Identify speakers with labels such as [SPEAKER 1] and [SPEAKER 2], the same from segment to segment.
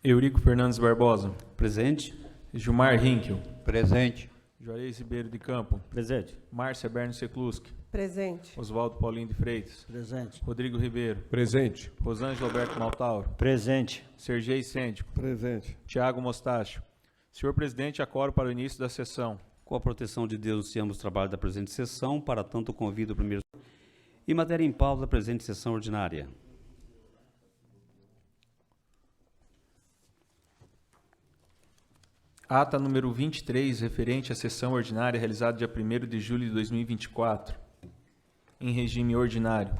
[SPEAKER 1] Eurico Fernandes Barbosa.
[SPEAKER 2] Presente.
[SPEAKER 1] Gilmar Hinkel.
[SPEAKER 3] Presente.
[SPEAKER 1] Juarez Ribeiro de Campo.
[SPEAKER 2] Presente.
[SPEAKER 1] Márcia Berno Secluski.
[SPEAKER 4] Presente.
[SPEAKER 1] Oswaldo Paulinho de Freitas.
[SPEAKER 2] Presente.
[SPEAKER 1] Rodrigo Ribeiro.
[SPEAKER 5] Presente.
[SPEAKER 1] Rosângela Alberto Maltauro.
[SPEAKER 2] Presente.
[SPEAKER 1] Sergei Sêndico.
[SPEAKER 5] Presente.
[SPEAKER 1] Tiago Mostacho. Senhor presidente, acoro para o início da sessão.
[SPEAKER 2] Com a proteção de Deus, iniciamos o trabalho da presente sessão. Para tanto, convido o primeiro... Em matéria em pauta da presente sessão ordinária.
[SPEAKER 1] Ata número 23, referente à sessão ordinária realizada dia 1º de julho de 2024, em regime ordinário.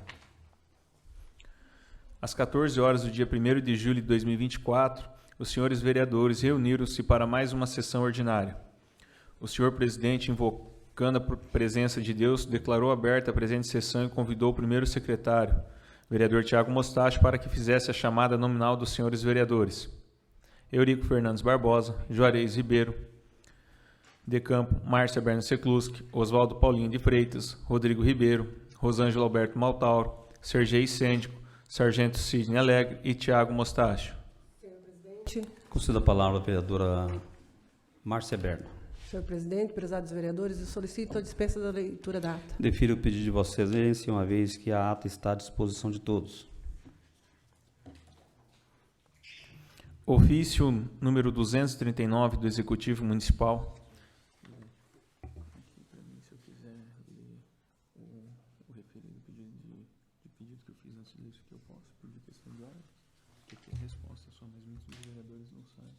[SPEAKER 1] Às 14 horas do dia 1º de julho de 2024, os senhores vereadores reuniram-se para mais uma sessão ordinária. O senhor presidente, invocando a presença de Deus, declarou aberta a presente sessão e convidou o primeiro secretário, vereador Tiago Mostacho, para que fizesse a chamada nominal dos senhores vereadores. Eurico Fernandes Barbosa, Juarez Ribeiro de Campo, Márcia Berno Secluski, Oswaldo Paulinho de Freitas, Rodrigo Ribeiro, Rosângela Alberto Maltauro, Sergei Sêndico, Sargento Sidney Alegre e Tiago Mostacho.
[SPEAKER 4] Senhor presidente.
[SPEAKER 2] Concedo a palavra à vereadora Márcia Berno.
[SPEAKER 4] Senhor presidente, prezados vereadores, eu solicito a dispensa da leitura da ata.
[SPEAKER 2] Defiro o pedido de Vossa Excelência, uma vez que a ata está à disposição de todos.
[SPEAKER 1] Ofício número 239 do Executivo Municipal. Se eu quiser ler o referido pedido que eu fiz antes disso, que eu posso, por questão de ordem, porque a resposta só, mas muitos dos vereadores não sabem.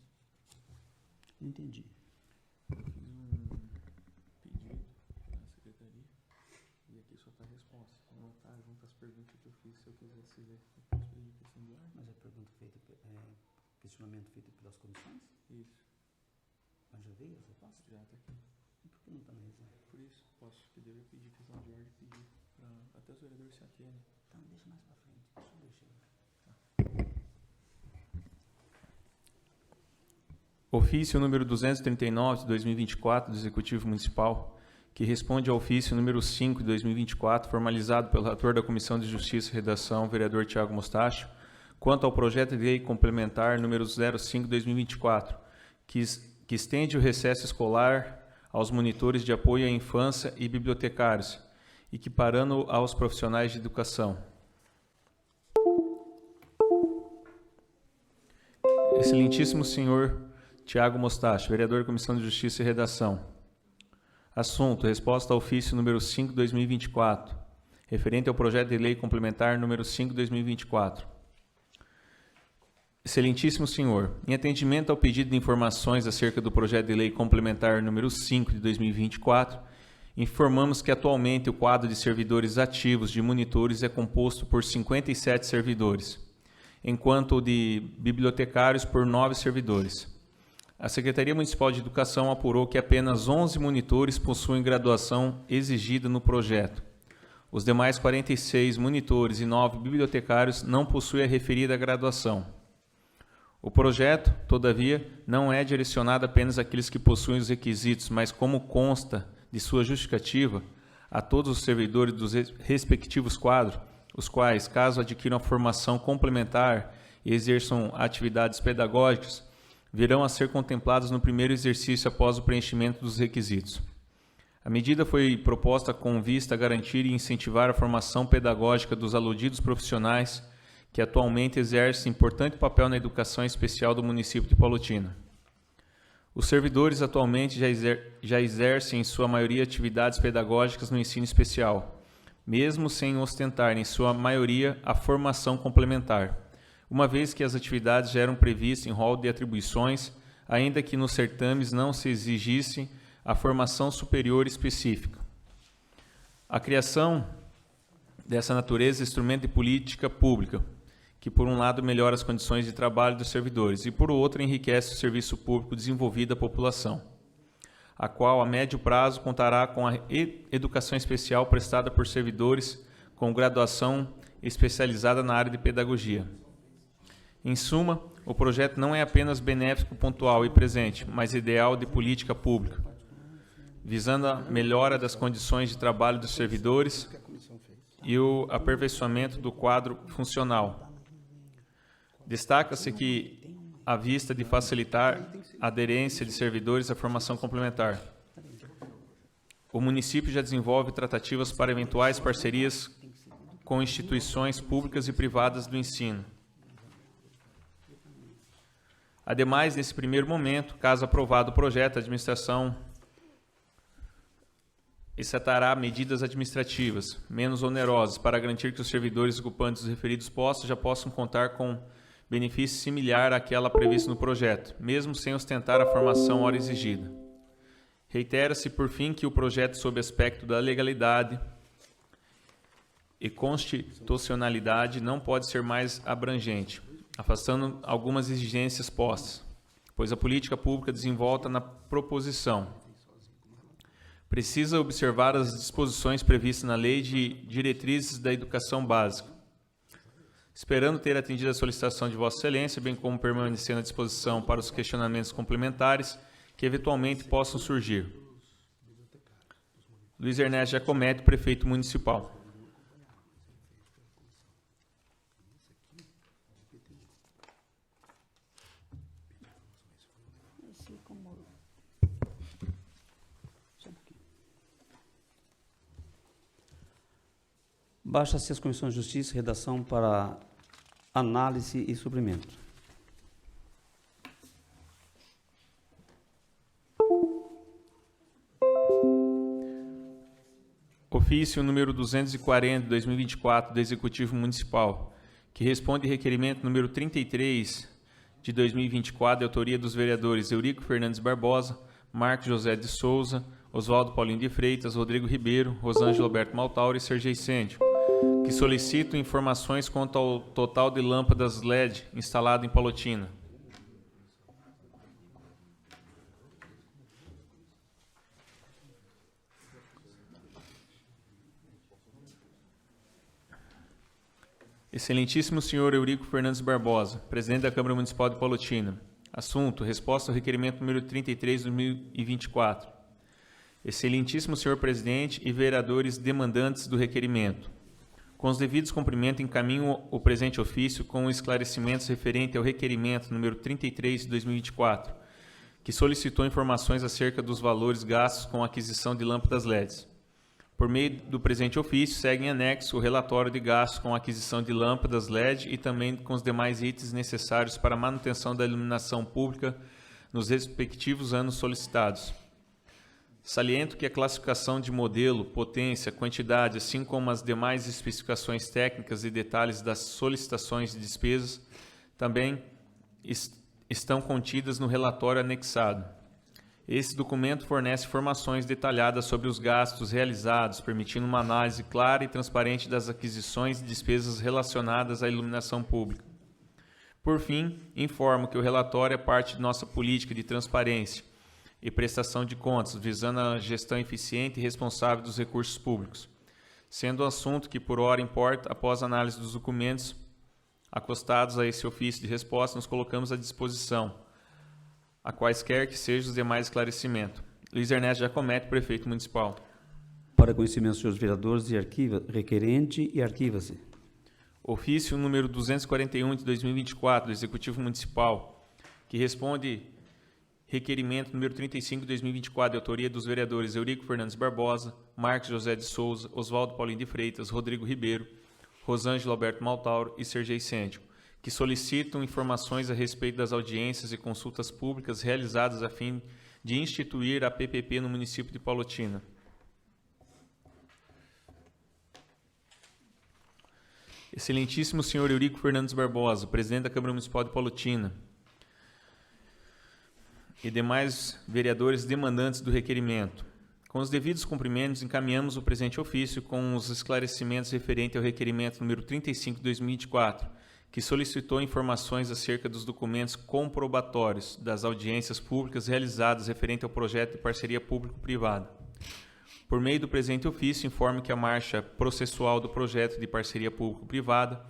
[SPEAKER 2] Entendi.
[SPEAKER 1] Eu fiz um pedido na secretaria e aqui só está a resposta. Não está junto às perguntas que eu fiz. Se eu quisesse ler, eu posso pedir questão de ordem.
[SPEAKER 2] Mas a pergunta feita, questionamento feito pelas comissões?
[SPEAKER 1] Isso.
[SPEAKER 2] Mas já veio essa resposta?
[SPEAKER 1] Já está aqui.
[SPEAKER 2] E por que não está na reserva?
[SPEAKER 1] Por isso, posso pedir questão de ordem, pedir para até os vereadores se aterem.
[SPEAKER 2] Então, deixa mais para frente. Deixa eu deixar.
[SPEAKER 1] Ofício número 239 de 2024 do Executivo Municipal, que responde ao ofício número 5 de 2024, formalizado pelo relator da Comissão de Justiça e Redação, vereador Tiago Mostacho, quanto ao projeto de lei complementar número 05 de 2024, que estende o recesso escolar aos monitores de apoio à infância e bibliotecários, equiparando aos profissionais de educação. Excelentíssimo senhor Tiago Mostacho, vereador da Comissão de Justiça e Redação. Assunto: resposta ao ofício número 5 de 2024, referente ao projeto de lei complementar número 5 de 2024. Excelentíssimo senhor, em atendimento ao pedido de informações acerca do projeto de lei complementar número 5 de 2024, informamos que atualmente o quadro de servidores ativos de monitores é composto por 57 servidores, enquanto o de bibliotecários por 9 servidores. A Secretaria Municipal de Educação apurou que apenas 11 monitores possuem graduação exigida no projeto. Os demais 46 monitores e 9 bibliotecários não possuem a referida graduação. O projeto, todavia, não é direcionado apenas àqueles que possuem os requisitos, mas, como consta de sua justificativa, a todos os servidores dos respectivos quadros, os quais, caso adquiram a formação complementar e exerçam atividades pedagógicas, virão a ser contemplados no primeiro exercício após o preenchimento dos requisitos. A medida foi proposta com vista a garantir e incentivar a formação pedagógica dos aludidos profissionais que atualmente exercem importante papel na educação especial do município de Palotina. Os servidores atualmente já exercem, em sua maioria, atividades pedagógicas no ensino especial, mesmo sem ostentar, em sua maioria, a formação complementar, uma vez que as atividades já eram previstas em rol de atribuições, ainda que nos certames não se exigisse a formação superior específica. A criação dessa natureza é instrumento de política pública, que por um lado melhora as condições de trabalho dos servidores e por outro enriquece o serviço público desenvolvido à população, a qual a médio prazo contará com a educação especial prestada por servidores com graduação especializada na área de pedagogia. Em suma, o projeto não é apenas benéfico, pontual e presente, mas ideal de política pública, visando a melhora das condições de trabalho dos servidores e o aperfeiçoamento do quadro funcional. Destaca-se que à vista de facilitar a aderência de servidores à formação complementar. O município já desenvolve tratativas para eventuais parcerias com instituições públicas e privadas do ensino. Ademais, nesse primeiro momento, caso aprovado o projeto, a administração executará medidas administrativas menos onerosas para garantir que os servidores ocupantes dos referidos postos já possam contar com benefício similar àquela prevista no projeto, mesmo sem ostentar a formação hora exigida. Reitera-se, por fim, que o projeto, sob aspecto da legalidade e constitucionalidade, não pode ser mais abrangente, afastando algumas exigências postas, pois a política pública desenvolta na proposição precisa observar as disposições previstas na Lei de Diretrizes da Educação Básica. Esperando ter atendido a solicitação de Vossa Excelência, bem como permanecendo à disposição para os questionamentos complementares que eventualmente possam surgir. Luiz Ernesto Giacometti, Prefeito Municipal.
[SPEAKER 2] Baixa-se as Comissões de Justiça e Redação para análise e suprimento.
[SPEAKER 1] Ofício número 240, de 2024, do Executivo Municipal, que responde requerimento número 33, de 2024, de autoria dos vereadores Eurico Fernandes Barbosa, Marcos José de Souza, Oswaldo Paulinho de Freitas, Rodrigo Ribeiro, Rosângela Alberto Maltauro e Sergei Sêndio, que solicitam informações quanto ao total de lâmpadas LED instalado em Palotina. Excelentíssimo senhor Eurico Fernandes Barbosa, presidente da Câmara Municipal de Palotina. Assunto: resposta ao requerimento número 33 de 2024. Excelentíssimo senhor presidente e vereadores demandantes do requerimento. Com os devidos cumprimentos, encaminho o presente ofício com esclarecimentos referente ao requerimento número 33 de 2024, que solicitou informações acerca dos valores gastos com a aquisição de lâmpadas LEDs. Por meio do presente ofício, segue em anexo o relatório de gastos com a aquisição de lâmpadas LED e também com os demais itens necessários para a manutenção da iluminação pública nos respectivos anos solicitados. Saliento que a classificação de modelo, potência, quantidade, assim como as demais especificações técnicas e detalhes das solicitações de despesas, também estão contidas no relatório anexado. Esse documento fornece informações detalhadas sobre os gastos realizados, permitindo uma análise clara e transparente das aquisições e despesas relacionadas à iluminação pública. Por fim, informo que o relatório é parte de nossa política de transparência e prestação de contas, visando a gestão eficiente e responsável dos recursos públicos, sendo o assunto que por hora importa. Após análise dos documentos acostados a esse ofício de resposta, nos colocamos à disposição, a quaisquer que sejam os demais esclarecimentos. Luiz Ernesto Giacometti, Prefeito Municipal.
[SPEAKER 2] Para conhecimento dos senhores vereadores, requerente e arquiva-se.
[SPEAKER 1] Ofício número 241 de 2024, do Executivo Municipal, que responde requerimento número 35 de 2024, de autoria dos vereadores Eurico Fernandes Barbosa, Marcos José de Souza, Oswaldo Paulinho de Freitas, Rodrigo Ribeiro, Rosângela Alberto Maltauro e Sergei Sêndio, que solicitam informações a respeito das audiências e consultas públicas realizadas a fim de instituir a PPP no município de Palotina. Excelentíssimo senhor Eurico Fernandes Barbosa, presidente da Câmara Municipal de Palotina, e demais vereadores demandantes do requerimento. Com os devidos cumprimentos, encaminhamos o presente ofício com os esclarecimentos referentes ao requerimento número 35 de 2024, que solicitou informações acerca dos documentos comprobatórios das audiências públicas realizadas referente ao projeto de parceria público-privada. Por meio do presente ofício, informo que a marcha processual do projeto de parceria público-privada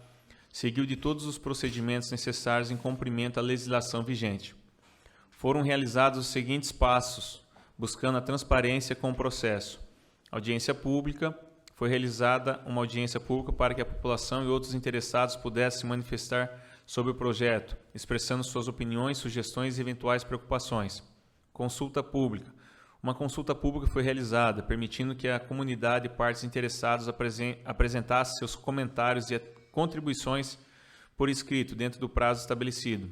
[SPEAKER 1] seguiu de todos os procedimentos necessários em cumprimento à legislação vigente. Foram realizados os seguintes passos, buscando a transparência com o processo. Audiência pública. Foi realizada uma audiência pública para que a população e outros interessados pudessem manifestar sobre o projeto, expressando suas opiniões, sugestões e eventuais preocupações. Consulta pública. Uma consulta pública foi realizada, permitindo que a comunidade e partes interessadas apresentassem seus comentários e contribuições por escrito, dentro do prazo estabelecido.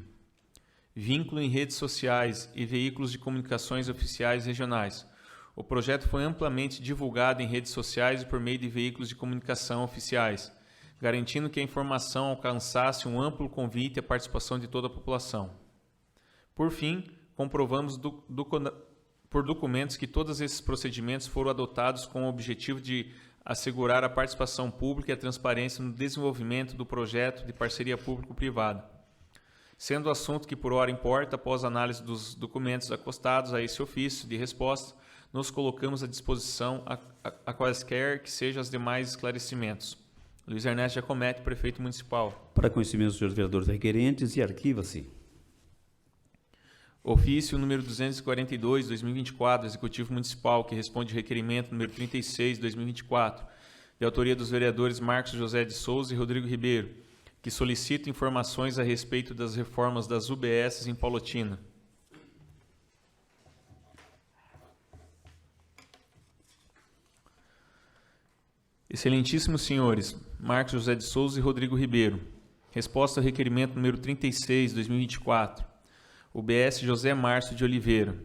[SPEAKER 1] Vínculo em redes sociais e veículos de comunicações oficiais regionais. O projeto foi amplamente divulgado em redes sociais e por meio de veículos de comunicação oficiais, garantindo que a informação alcançasse um amplo convite à participação de toda a população. Por fim, comprovamos por documentos que todos esses procedimentos foram adotados com o objetivo de assegurar a participação pública e a transparência no desenvolvimento do projeto de parceria público-privada. Sendo o assunto que por hora importa, após análise dos documentos acostados a esse ofício de resposta, nos colocamos à disposição a quaisquer que sejam os demais esclarecimentos. Luiz Ernesto Giacometti, Prefeito Municipal.
[SPEAKER 2] Para conhecimento dos senhores vereadores requerentes, e arquiva-se.
[SPEAKER 1] Ofício número 242, 2024, Executivo Municipal, que responde ao requerimento número 36, 2024, de autoria dos vereadores Marcos José de Souza e Rodrigo Ribeiro, que solicita informações a respeito das reformas das UBS em Palotina. Excelentíssimos senhores, Marcos José de Souza e Rodrigo Ribeiro. Resposta ao requerimento número 36, 2024. UBS José Márcio de Oliveira.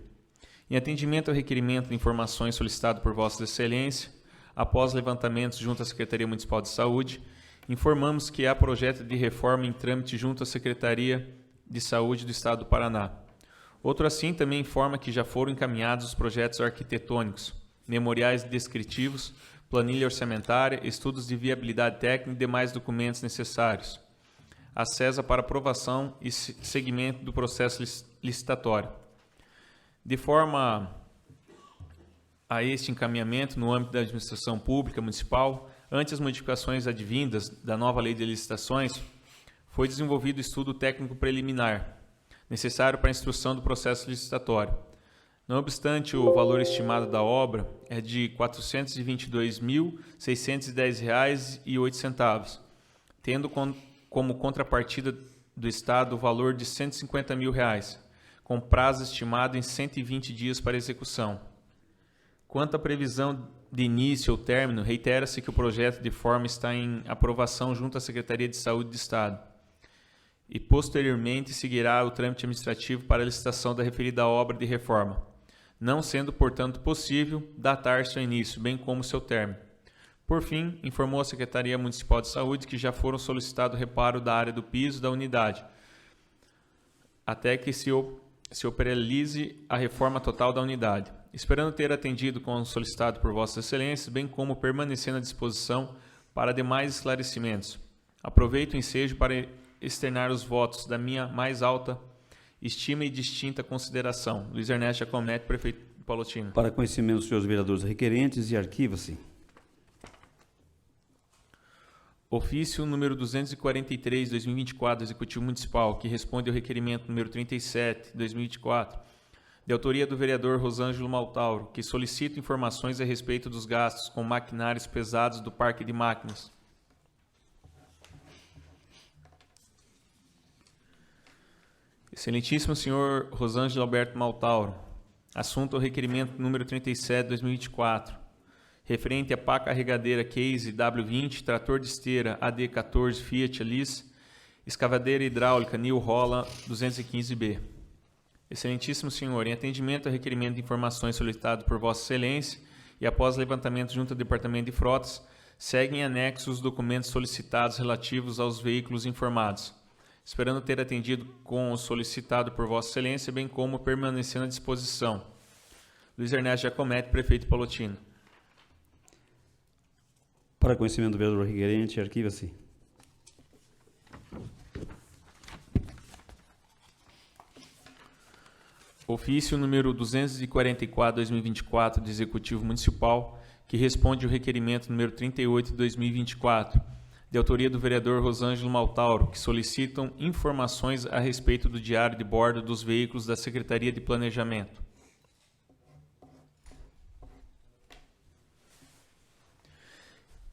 [SPEAKER 1] Em atendimento ao requerimento de informações solicitado por Vossa Excelência, após levantamentos junto à Secretaria Municipal de Saúde, informamos que há projeto de reforma em trâmite junto à Secretaria de Saúde do Estado do Paraná. Outro assim também informa que já foram encaminhados os projetos arquitetônicos, memoriais descritivos, planilha orçamentária, estudos de viabilidade técnica e demais documentos necessários. Acessa para aprovação e seguimento do processo licitatório. De forma a este encaminhamento no âmbito da administração pública municipal, ante as modificações advindas da nova lei de licitações, foi desenvolvido o estudo técnico preliminar, necessário para a instrução do processo licitatório. Não obstante, o valor estimado da obra é de R$ 422.610,08, tendo como contrapartida do Estado o valor de R$ 150 mil, com prazo estimado em 120 dias para execução. Quanto à previsão de início ou término, reitera-se que o projeto de forma está em aprovação junto à Secretaria de Saúde do Estado e, posteriormente, seguirá o trâmite administrativo para a licitação da referida obra de reforma, não sendo, portanto, possível datar seu início, bem como seu término. Por fim, informou a Secretaria Municipal de Saúde que já foram solicitado reparo da área do piso da unidade, até que se operalize a reforma total da unidade, esperando ter atendido com o solicitado por Vossas Excelências, bem como permanecendo à disposição para demais esclarecimentos. Aproveito o ensejo para externar os votos da minha mais alta estima e distinta consideração. Luiz Ernesto Giacometti, Prefeito de Palotina.
[SPEAKER 2] Para conhecimento dos senhores vereadores requerentes, e arquiva-se.
[SPEAKER 1] Ofício número 243, 2024, Executivo Municipal, que responde ao requerimento número 37, 2024, de autoria do vereador Rosângelo Maltauro, que solicita informações a respeito dos gastos com maquinários pesados do Parque de Máquinas. Excelentíssimo senhor Rosângelo Alberto Maltauro, assunto ao requerimento número 37, 2024, referente à pá carregadeira Case W20, trator de esteira AD14 Fiat Alice, escavadeira hidráulica New Holland 215B. Excelentíssimo senhor, em atendimento ao requerimento de informações solicitado por Vossa Excelência e após levantamento junto ao Departamento de Frotas, seguem anexos os documentos solicitados relativos aos veículos informados, esperando ter atendido com o solicitado por Vossa Excelência, bem como permanecendo à disposição. Luiz Ernesto Giacometti, Prefeito de Palotina.
[SPEAKER 2] Para conhecimento do vereador requerente, arquiva-se.
[SPEAKER 1] Ofício número 244/2024 do Executivo Municipal, que responde ao requerimento número 38/2024, de autoria do vereador Rosângelo Maltauro, que solicitam informações a respeito do diário de bordo dos veículos da Secretaria de Planejamento.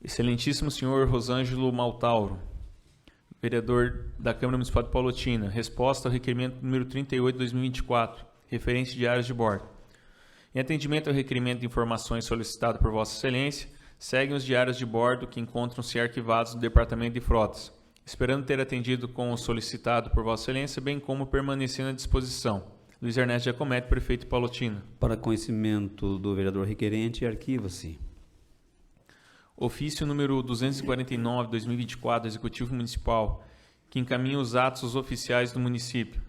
[SPEAKER 1] Excelentíssimo senhor Rosângelo Maltauro, Vereador da Câmara Municipal de Palotina, resposta ao requerimento número 38 de 2024, referente de áreas de bordo. Em atendimento ao requerimento de informações solicitado por Vossa Excelência, seguem os diários de bordo que encontram-se arquivados no Departamento de Frotas, esperando ter atendido com o solicitado por Vossa Excelência, bem como permanecendo à disposição. Luiz Ernesto Giacometti, prefeito de Palotina.
[SPEAKER 2] Para conhecimento do vereador requerente, arquiva-se.
[SPEAKER 1] Ofício número 249 de 2024 do Executivo Municipal, que encaminha os atos oficiais do município.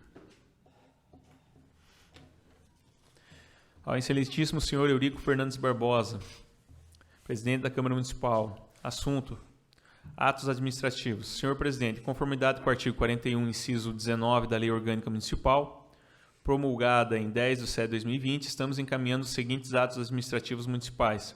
[SPEAKER 1] Ao excelentíssimo senhor Eurico Fernandes Barbosa, presidente da Câmara Municipal. Assunto: atos administrativos. Senhor presidente, em conformidade com o artigo 41, inciso 19 da Lei Orgânica Municipal, promulgada em 10/7/2020, estamos encaminhando os seguintes atos administrativos municipais: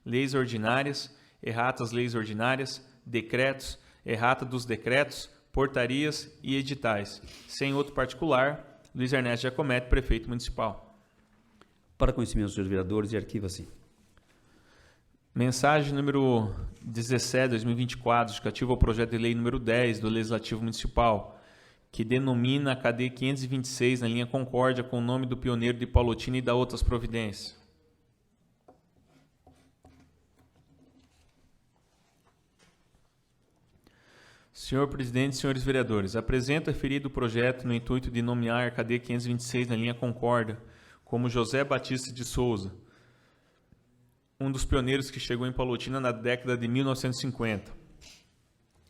[SPEAKER 1] leis ordinárias, erratas leis ordinárias, decretos, errata dos decretos, portarias e editais. Sem outro particular, Luiz Ernesto Giacometti, prefeito municipal.
[SPEAKER 2] Para conhecimento dos senhores vereadores, e arquiva-se.
[SPEAKER 1] Mensagem número 17 de 2024, justificativa ao projeto de lei número 10 do Legislativo Municipal, que denomina a KD 526 na linha Concórdia com o nome do pioneiro de Palotina e da outras providências. Senhor presidente, senhores vereadores, apresento referido projeto no intuito de nomear a KD 526 na linha Concórdia como José Batista de Souza, um dos pioneiros que chegou em Palotina na década de 1950.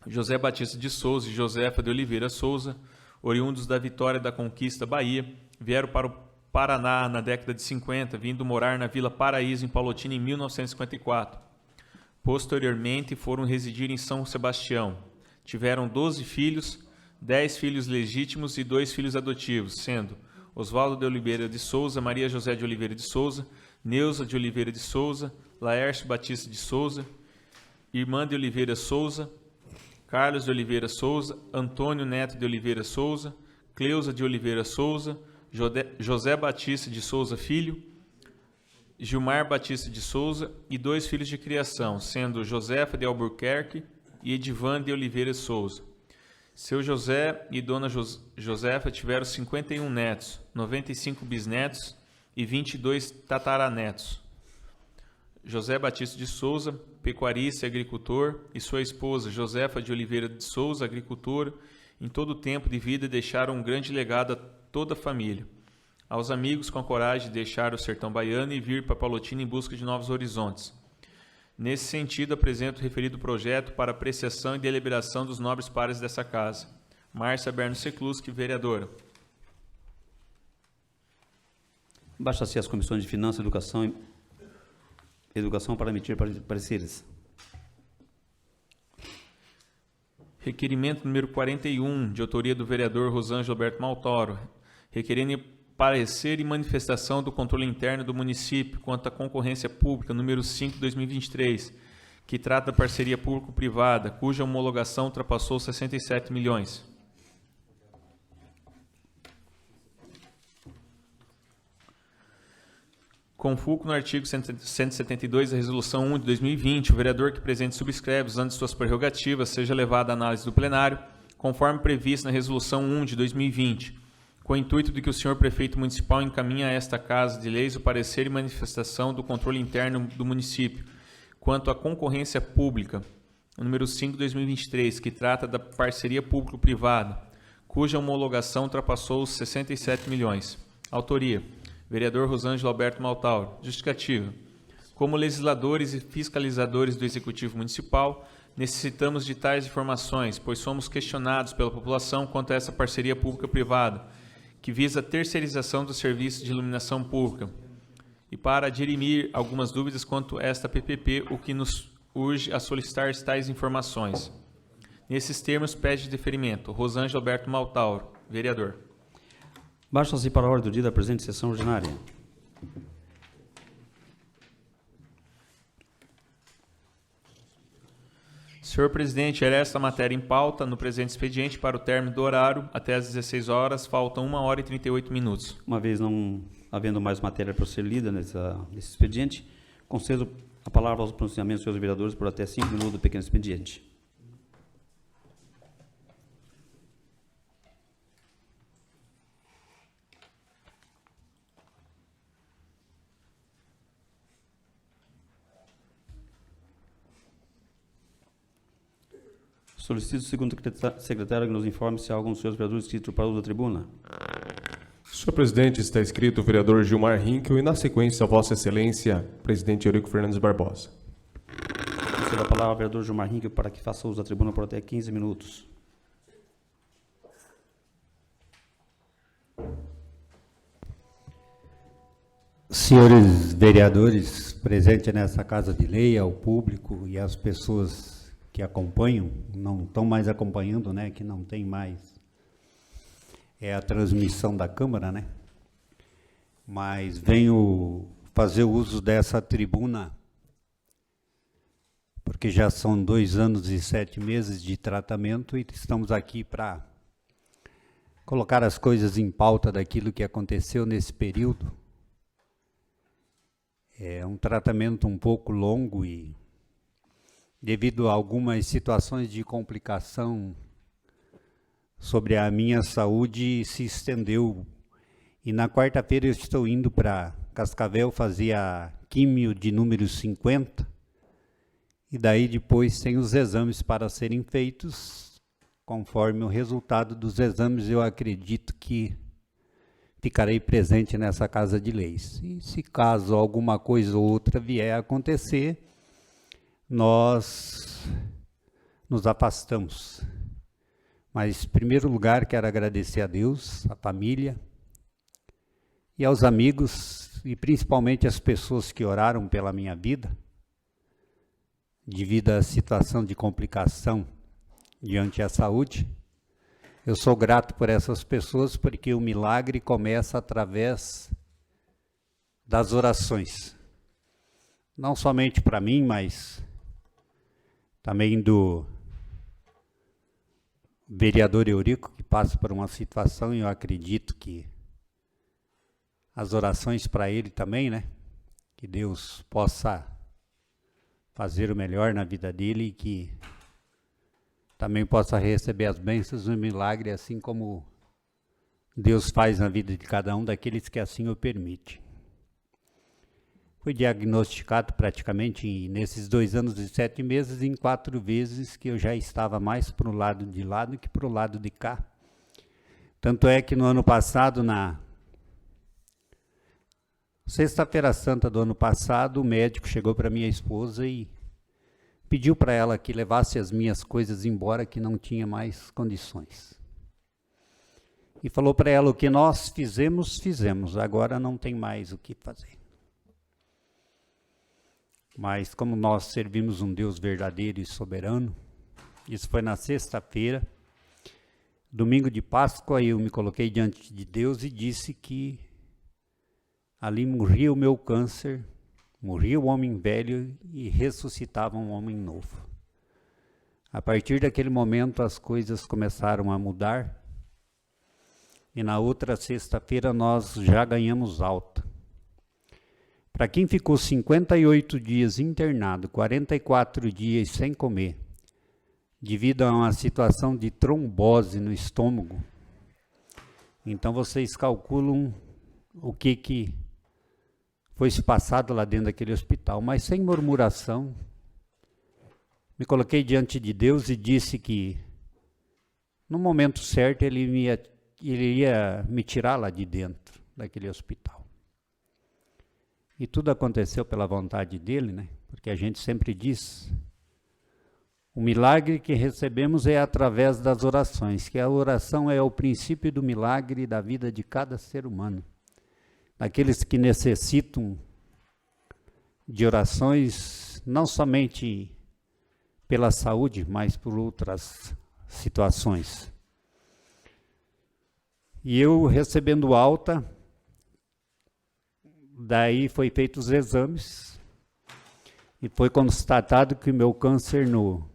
[SPEAKER 1] José Batista de Souza e Josefa de Oliveira Souza, oriundos da Vitória da Conquista, Bahia, vieram para o Paraná na década de 50, vindo morar na Vila Paraíso, em Palotina, em 1954. Posteriormente, foram residir em São Sebastião. Tiveram 12 filhos, 10 filhos legítimos e 2 filhos adotivos, sendo Oswaldo de Oliveira de Souza, Maria José de Oliveira de Souza, Neuza de Oliveira de Souza, Laércio Batista de Souza, Irmã de Oliveira Souza, Carlos de Oliveira Souza, Antônio Neto de Oliveira Souza, Cleusa de Oliveira Souza, José Batista de Souza Filho, Gilmar Batista de Souza e 2 filhos de criação, sendo Josefa de Albuquerque e Edivan de Oliveira Souza. Seu José e Dona Josefa tiveram 51 netos, 95 bisnetos e 22 tataranetos. José Batista de Souza, pecuarista e agricultor, e sua esposa Josefa de Oliveira de Souza, agricultora, em todo o tempo de vida deixaram um grande legado a toda a família. Aos amigos com a coragem de deixar o sertão baiano e vir para Palotina em busca de novos horizontes. Nesse sentido, apresento o referido projeto para apreciação e deliberação dos nobres pares dessa casa. Márcia Berno Secluski, vereadora.
[SPEAKER 2] Baixa-se as comissões de Finanças, Educação para emitir pareceres.
[SPEAKER 1] Requerimento número 41, de autoria do vereador Rosângelo Alberto Maltoro, requerendo parecer e manifestação do controle interno do município quanto à concorrência pública, número 5 de 2023, que trata da parceria público-privada, cuja homologação ultrapassou 67 milhões. Com fulcro no artigo 172 da Resolução 1 de 2020, o vereador que presente subscreve, usando suas prerrogativas, seja levado à análise do plenário, conforme previsto na Resolução 1 de 2020, com o intuito de que o senhor prefeito municipal encaminhe a esta Casa de Leis o parecer e manifestação do controle interno do município, quanto à concorrência pública, número 5 de 2023, que trata da parceria público-privada, cuja homologação ultrapassou os 67 milhões. Autoria: vereador Rosângelo Alberto Maltauro. Justificativa: como legisladores e fiscalizadores do Executivo Municipal, necessitamos de tais informações, pois somos questionados pela população quanto a essa parceria pública-privada, que visa a terceirização dos serviços de iluminação pública, e para dirimir algumas dúvidas quanto a esta PPP, o que nos urge a solicitar tais informações. Nesses termos, pede deferimento. Rosângelo Alberto Maltauro, vereador.
[SPEAKER 2] Baixa-se para a ordem do dia da presente sessão ordinária.
[SPEAKER 1] Senhor presidente, era esta matéria em pauta no presente expediente para o término do horário até às 16 horas, faltam 1 hora e 38 minutos.
[SPEAKER 2] Uma vez não havendo mais matéria para ser lida nesse expediente, concedo a palavra aos pronunciamentos dos senhores vereadores por até 5 minutos do pequeno expediente. Solicito o segundo secretário que nos informe se há algum dos senhores vereadores inscrito para o uso da tribuna.
[SPEAKER 3] Senhor presidente, está escrito o vereador Gilmar Hinkel e, na sequência, Vossa Excelência, presidente Eurico Fernandes Barbosa.
[SPEAKER 2] Cedo a palavra ao vereador Gilmar Hinkel para que faça uso da tribuna por até 15 minutos.
[SPEAKER 5] Senhores vereadores presentes nessa Casa de Lei, ao público e às pessoas que acompanham, não estão mais acompanhando, né, que não tem mais a transmissão da Câmara, né, mas venho fazer uso dessa tribuna, porque já são 2 anos e 7 meses de tratamento e estamos aqui para colocar as coisas em pauta daquilo que aconteceu nesse período. É um tratamento um pouco longo e, devido a algumas situações de complicação sobre a minha saúde, se estendeu. E na quarta-feira eu estou indo para Cascavel fazer a químio de número 50. E daí depois tem os exames para serem feitos. Conforme o resultado dos exames, eu acredito que ficarei presente nessa Casa de Leis. E se caso alguma coisa ou outra vier a acontecer, nós nos afastamos. Mas, em primeiro lugar, quero agradecer a Deus, a família e aos amigos, e principalmente as pessoas que oraram pela minha vida, devido à situação de complicação diante da saúde. Eu sou grato por essas pessoas, porque o milagre começa através das orações. Não somente para mim, mas também do vereador Eurico, que passa por uma situação, e eu acredito que as orações para ele também, né? Que Deus possa fazer o melhor na vida dele e que também possa receber as bênçãos do milagre, assim como Deus faz na vida de cada um daqueles que assim o permite. Fui diagnosticado praticamente nesses 2 anos e 7 meses, em 4 vezes que eu já estava mais para o lado de lá do que para o lado de cá. Tanto é que no ano passado, na Sexta-feira Santa do ano passado, o médico chegou para minha esposa e pediu para ela que levasse as minhas coisas embora, que não tinha mais condições. E falou para ela: o que nós fizemos, agora não tem mais o que fazer. Mas como nós servimos um Deus verdadeiro e soberano, isso foi na sexta-feira, domingo de Páscoa, eu me coloquei diante de Deus e disse que ali morria o meu câncer, morria o homem velho e ressuscitava um homem novo. A partir daquele momento as coisas começaram a mudar e na outra sexta-feira nós já ganhamos alta. Para quem ficou 58 dias internado, 44 dias sem comer, devido a uma situação de trombose no estômago, então vocês calculam o que foi se passado lá dentro daquele hospital, mas sem murmuração, me coloquei diante de Deus e disse que no momento certo ele ia me tirar lá de dentro daquele hospital. E tudo aconteceu pela vontade dele, né? Porque a gente sempre diz, o milagre que recebemos é através das orações, que a oração é o princípio do milagre da vida de cada ser humano. Aqueles que necessitam de orações, não somente pela saúde, mas por outras situações. E eu recebendo alta, daí foi feitos os exames e foi constatado que o meu câncer no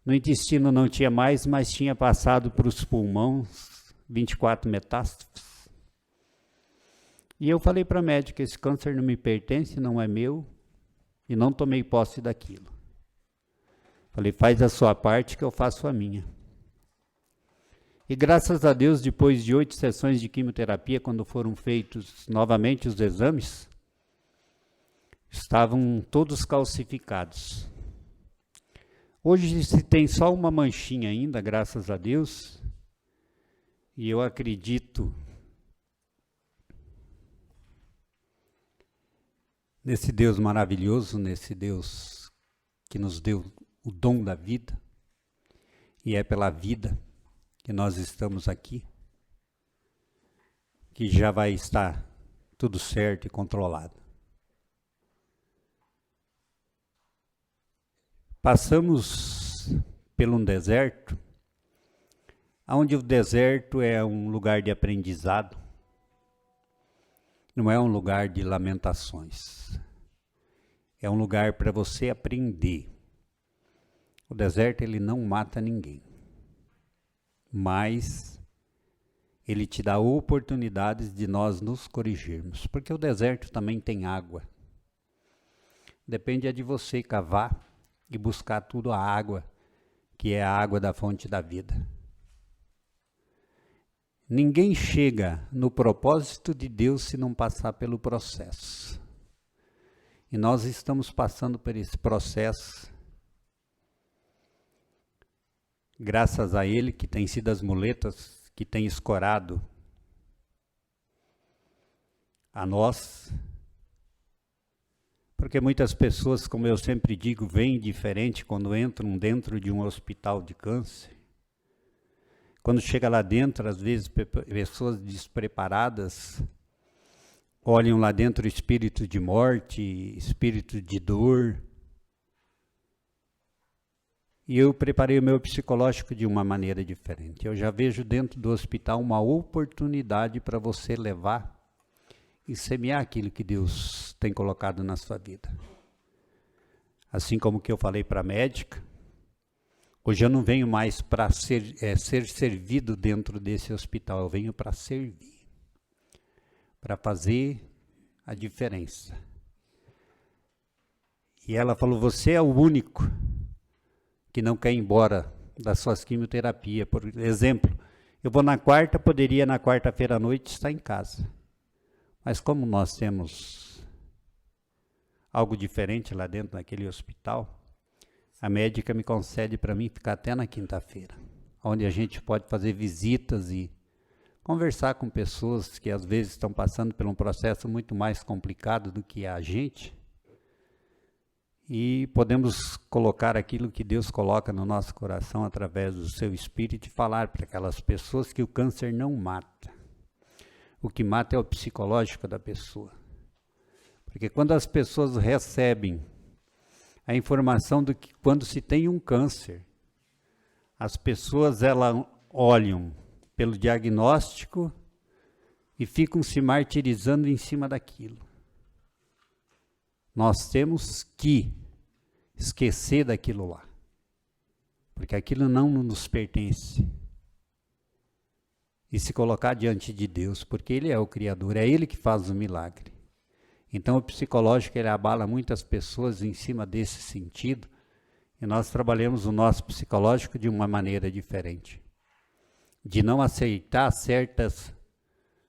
[SPEAKER 5] intestino não tinha mais, mas tinha passado para os pulmões, 24 metástases. E eu falei para a médica: esse câncer não me pertence, não é meu, e não tomei posse daquilo. Falei: faz a sua parte que eu faço a minha. E graças a Deus, depois de 8 sessões de quimioterapia, quando foram feitos novamente os exames, estavam todos calcificados. Hoje se tem só uma manchinha ainda, graças a Deus, e eu acredito nesse Deus maravilhoso, nesse Deus que nos deu o dom da vida, e é pela vida que nós estamos aqui, que já vai estar tudo certo e controlado. Passamos por um deserto, onde o deserto é um lugar de aprendizado, não é um lugar de lamentações, é um lugar para você aprender. O deserto, ele não mata ninguém, mas ele te dá oportunidades de nós nos corrigirmos, porque o deserto também tem água. Depende de você cavar e buscar tudo a água, que é a água da fonte da vida. Ninguém chega no propósito de Deus se não passar pelo processo. E nós estamos passando por esse processo, graças a Ele, que tem sido as muletas que tem escorado a nós, porque muitas pessoas, como eu sempre digo, veem diferente quando entram dentro de um hospital de câncer. Quando chega lá dentro, às vezes pessoas despreparadas olham lá dentro espírito de morte, espírito de dor. E eu preparei o meu psicológico de uma maneira diferente. Eu já vejo dentro do hospital uma oportunidade para você levar e semear aquilo que Deus tem colocado na sua vida. Assim como que eu falei para a médica, hoje eu não venho mais para ser servido dentro desse hospital, eu venho para servir, para fazer a diferença. E ela falou, você é o único que não quer ir embora das suas quimioterapias. Por exemplo, eu vou na quarta, poderia na quarta-feira à noite estar em casa. Mas como nós temos algo diferente lá dentro daquele hospital, a médica me concede para mim ficar até na quinta-feira, onde a gente pode fazer visitas e conversar com pessoas que às vezes estão passando por um processo muito mais complicado do que a gente, e podemos colocar aquilo que Deus coloca no nosso coração através do seu Espírito e falar para aquelas pessoas que o câncer não mata. O que mata é o psicológico da pessoa. Porque quando as pessoas recebem a informação de que quando se tem um câncer, as pessoas elas olham pelo diagnóstico e ficam se martirizando em cima daquilo. Nós temos que esquecer daquilo lá, porque aquilo não nos pertence. E se colocar diante de Deus, porque Ele é o Criador, é Ele que faz o milagre. Então o psicológico, ele abala muitas pessoas em cima desse sentido, e nós trabalhamos o nosso psicológico de uma maneira diferente. De não aceitar certas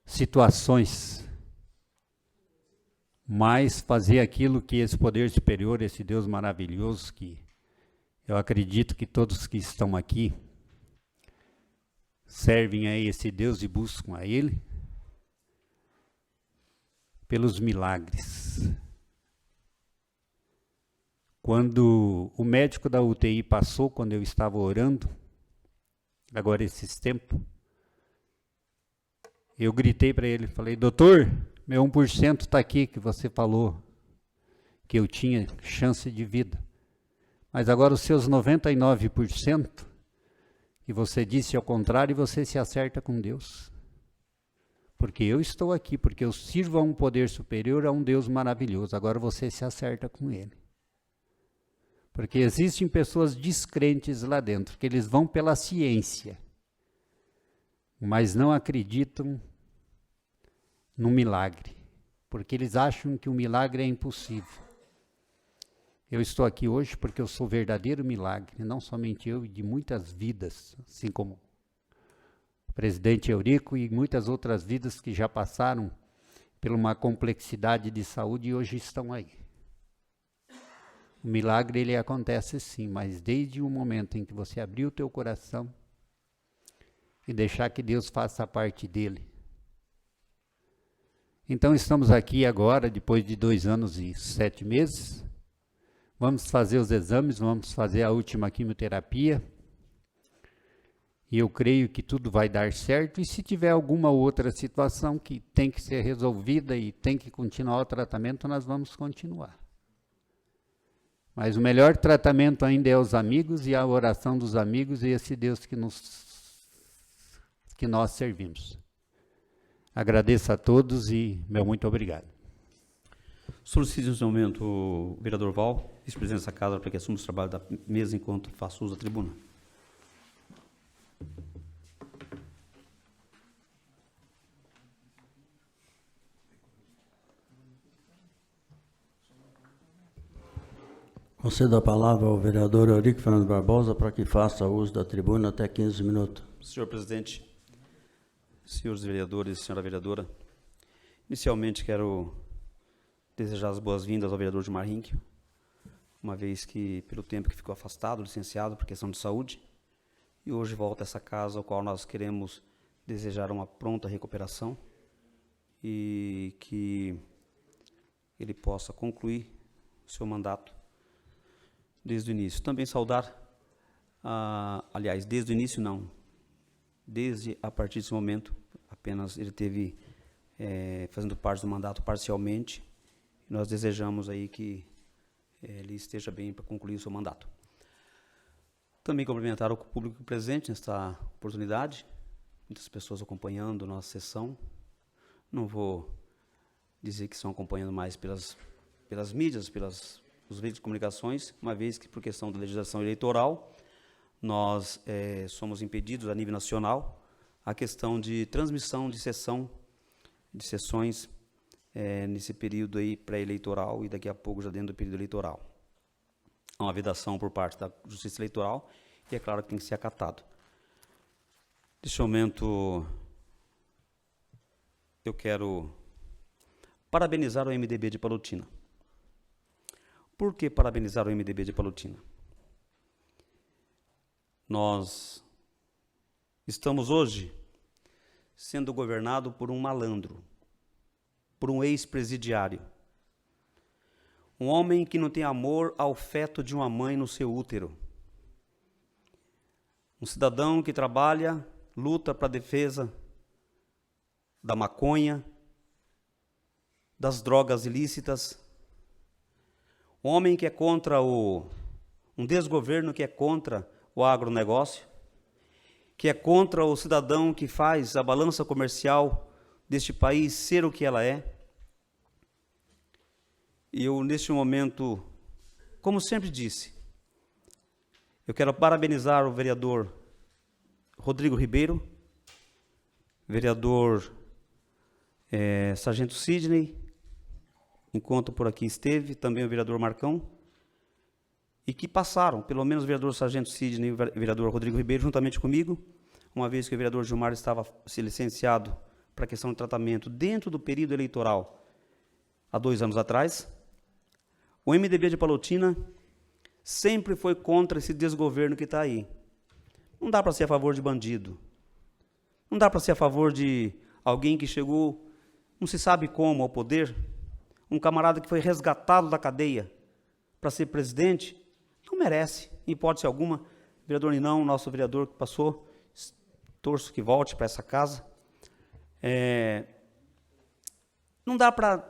[SPEAKER 5] situações, mas fazer aquilo que esse poder superior, esse Deus maravilhoso, que eu acredito que todos que estão aqui servem a esse Deus e buscam a Ele, pelos milagres. Quando o médico da UTI passou, quando eu estava orando, agora esses tempos, eu gritei para ele, falei, doutor, meu 1% está aqui que você falou que eu tinha chance de vida. Mas agora os seus 99%, que você disse ao contrário, você se acerta com Deus. Porque eu estou aqui, porque eu sirvo a um poder superior, a um Deus maravilhoso. Agora você se acerta com Ele. Porque existem pessoas descrentes lá dentro, que eles vão pela ciência, mas não acreditam no milagre, porque eles acham que o milagre é impossível. Eu estou aqui hoje porque eu sou verdadeiro milagre, não somente eu, e de muitas vidas, assim como o presidente Eurico e muitas outras vidas que já passaram por uma complexidade de saúde e hoje estão aí. O milagre, ele acontece sim, mas desde o momento em que você abrir o teu coração e deixar que Deus faça a parte dele. Então estamos aqui agora, depois de 2 anos e 7 meses, vamos fazer os exames, vamos fazer a última quimioterapia, e eu creio que tudo vai dar certo, e se tiver alguma outra situação que tem que ser resolvida e tem que continuar o tratamento, nós vamos continuar. Mas o melhor tratamento ainda é os amigos e a oração dos amigos e esse Deus que nós servimos. Agradeço a todos e meu muito obrigado.
[SPEAKER 2] Solicito nesse momento o vereador Val, vice-presidente dessa casa, para que assuma os trabalhos da mesa enquanto faço uso da tribuna.
[SPEAKER 6] Concedo a palavra ao vereador Eurico Fernandes Barbosa para que faça uso da tribuna até 15 minutos.
[SPEAKER 2] Senhor presidente, senhores vereadores, senhora vereadora, inicialmente quero desejar as boas-vindas ao vereador Gilmar Hinkel, uma vez que, pelo tempo que ficou afastado, licenciado por questão de saúde, e hoje volta a essa casa, ao qual nós queremos desejar uma pronta recuperação e que ele possa concluir o seu mandato desde o início. Também saudar, aliás, desde o início não, desde a partir desse momento, apenas ele teve fazendo parte do mandato parcialmente, e nós desejamos aí que ele esteja bem para concluir o seu mandato. Também cumprimentar o público presente nesta oportunidade, muitas pessoas acompanhando nossa sessão, não vou dizer que estão acompanhando mais pelas mídias, os veículos de comunicações, uma vez que, por questão da legislação eleitoral, nós somos impedidos, a nível nacional, a questão de transmissão de sessões nesse período aí pré-eleitoral e daqui a pouco já dentro do período eleitoral. Há uma vedação por parte da Justiça Eleitoral e é claro que tem que ser acatado. Neste momento, eu quero parabenizar o MDB de Palotina. Por que parabenizar o MDB de Palotina? Nós estamos hoje sendo governado por um malandro, por um ex-presidiário, um homem que não tem amor ao feto de uma mãe no seu útero, um cidadão que trabalha, luta para a defesa da maconha, das drogas ilícitas, um homem que é contra um desgoverno que é contra o agronegócio, que é contra o cidadão que faz a balança comercial deste país ser o que ela é. E eu, neste momento, como sempre disse, eu quero parabenizar o vereador Rodrigo Ribeiro, vereador Sargento Sidney, enquanto por aqui esteve, também o vereador Marcão, e que passaram, pelo menos o vereador Sargento Sidney e o vereador Rodrigo Ribeiro, juntamente comigo, uma vez que o vereador Gilmar estava se licenciado para a questão de tratamento dentro do período eleitoral, há 2 anos atrás. O MDB de Palotina sempre foi contra esse desgoverno que está aí. Não dá para ser a favor de bandido, não dá para ser a favor de alguém que chegou, não se sabe como, ao poder, um camarada que foi resgatado da cadeia para ser presidente, não merece, em hipótese alguma. Vereador Ninão, nosso vereador que passou, torço que volte para essa casa. Não dá para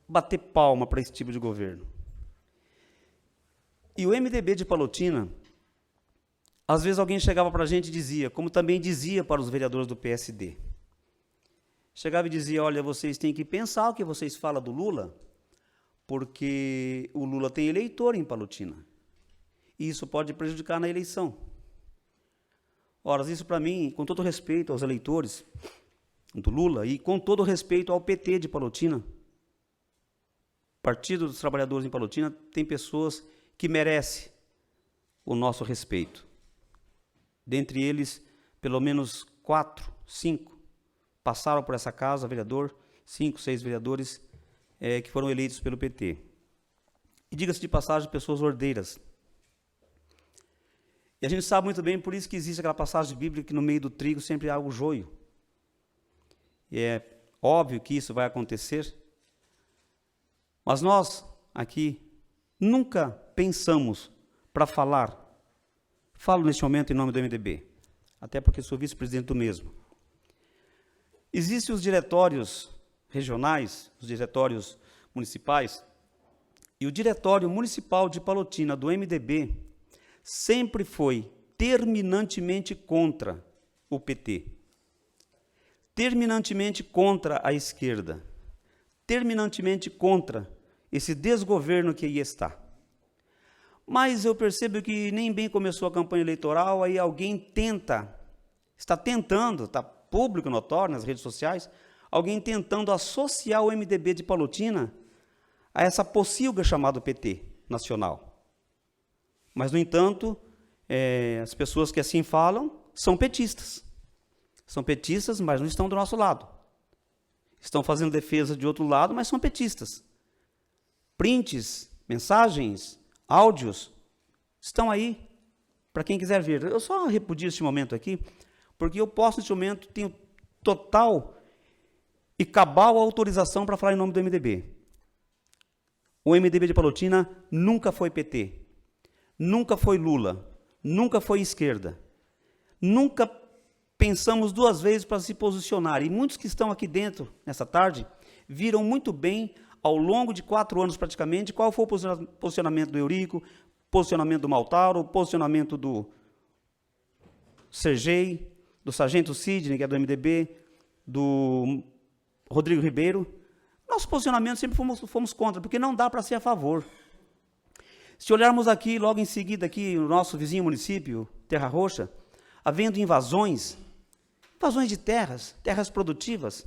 [SPEAKER 2] bater palma para esse tipo de governo. E o MDB de Palotina, às vezes alguém chegava para a gente e dizia, como também dizia para os vereadores do PSD, chegava e dizia, olha, vocês têm que pensar o que vocês falam do Lula, porque o Lula tem eleitor em Palotina, e isso pode prejudicar na eleição. Ora, isso para mim, com todo respeito aos eleitores do Lula e com todo respeito ao PT de Palotina, Partido dos Trabalhadores em Palotina, tem pessoas que merecem o nosso respeito. Dentre eles, pelo menos 4, 5 passaram por essa casa, vereador, 5, 6 vereadores que foram eleitos pelo PT. e, diga-se de passagem, pessoas ordeiras. E a gente sabe muito bem, por isso que existe aquela passagem bíblica que no meio do trigo sempre há o joio. E é óbvio que isso vai acontecer, mas nós aqui nunca pensamos para falar. Falo neste momento em nome do MDB, até porque sou vice-presidente do mesmo. Existem os diretórios regionais, os diretórios municipais, e o diretório municipal de Palotina do MDB sempre foi terminantemente contra o PT, terminantemente contra a esquerda, terminantemente contra esse desgoverno que aí está. Mas eu percebo que nem bem começou a campanha eleitoral, aí alguém está tentando, está público, notório, nas redes sociais, alguém tentando associar o MDB de Palotina a essa pocilga chamada PT nacional. Mas, no entanto, as pessoas que assim falam são petistas. São petistas, mas não estão do nosso lado. Estão fazendo defesa de outro lado, mas são petistas. Prints, mensagens, áudios, estão aí para quem quiser ver. Eu só repudio este momento aqui, porque eu posso, neste momento, tenho total e cabal autorização para falar em nome do MDB. O MDB de Palotina nunca foi PT, nunca foi Lula, nunca foi esquerda. Nunca pensamos duas vezes para se posicionar. E muitos que estão aqui dentro, nessa tarde, viram muito bem, ao longo de 4 anos praticamente, qual foi o posicionamento do Eurico, posicionamento do Maltauro, posicionamento do Sergei, do Sargento Sidney, que é do MDB, do Rodrigo Ribeiro. Nosso posicionamento sempre fomos contra, porque não dá para ser a favor. Se olharmos aqui, logo em seguida, aqui, o nosso vizinho município, Terra Roxa, havendo invasões de terras produtivas,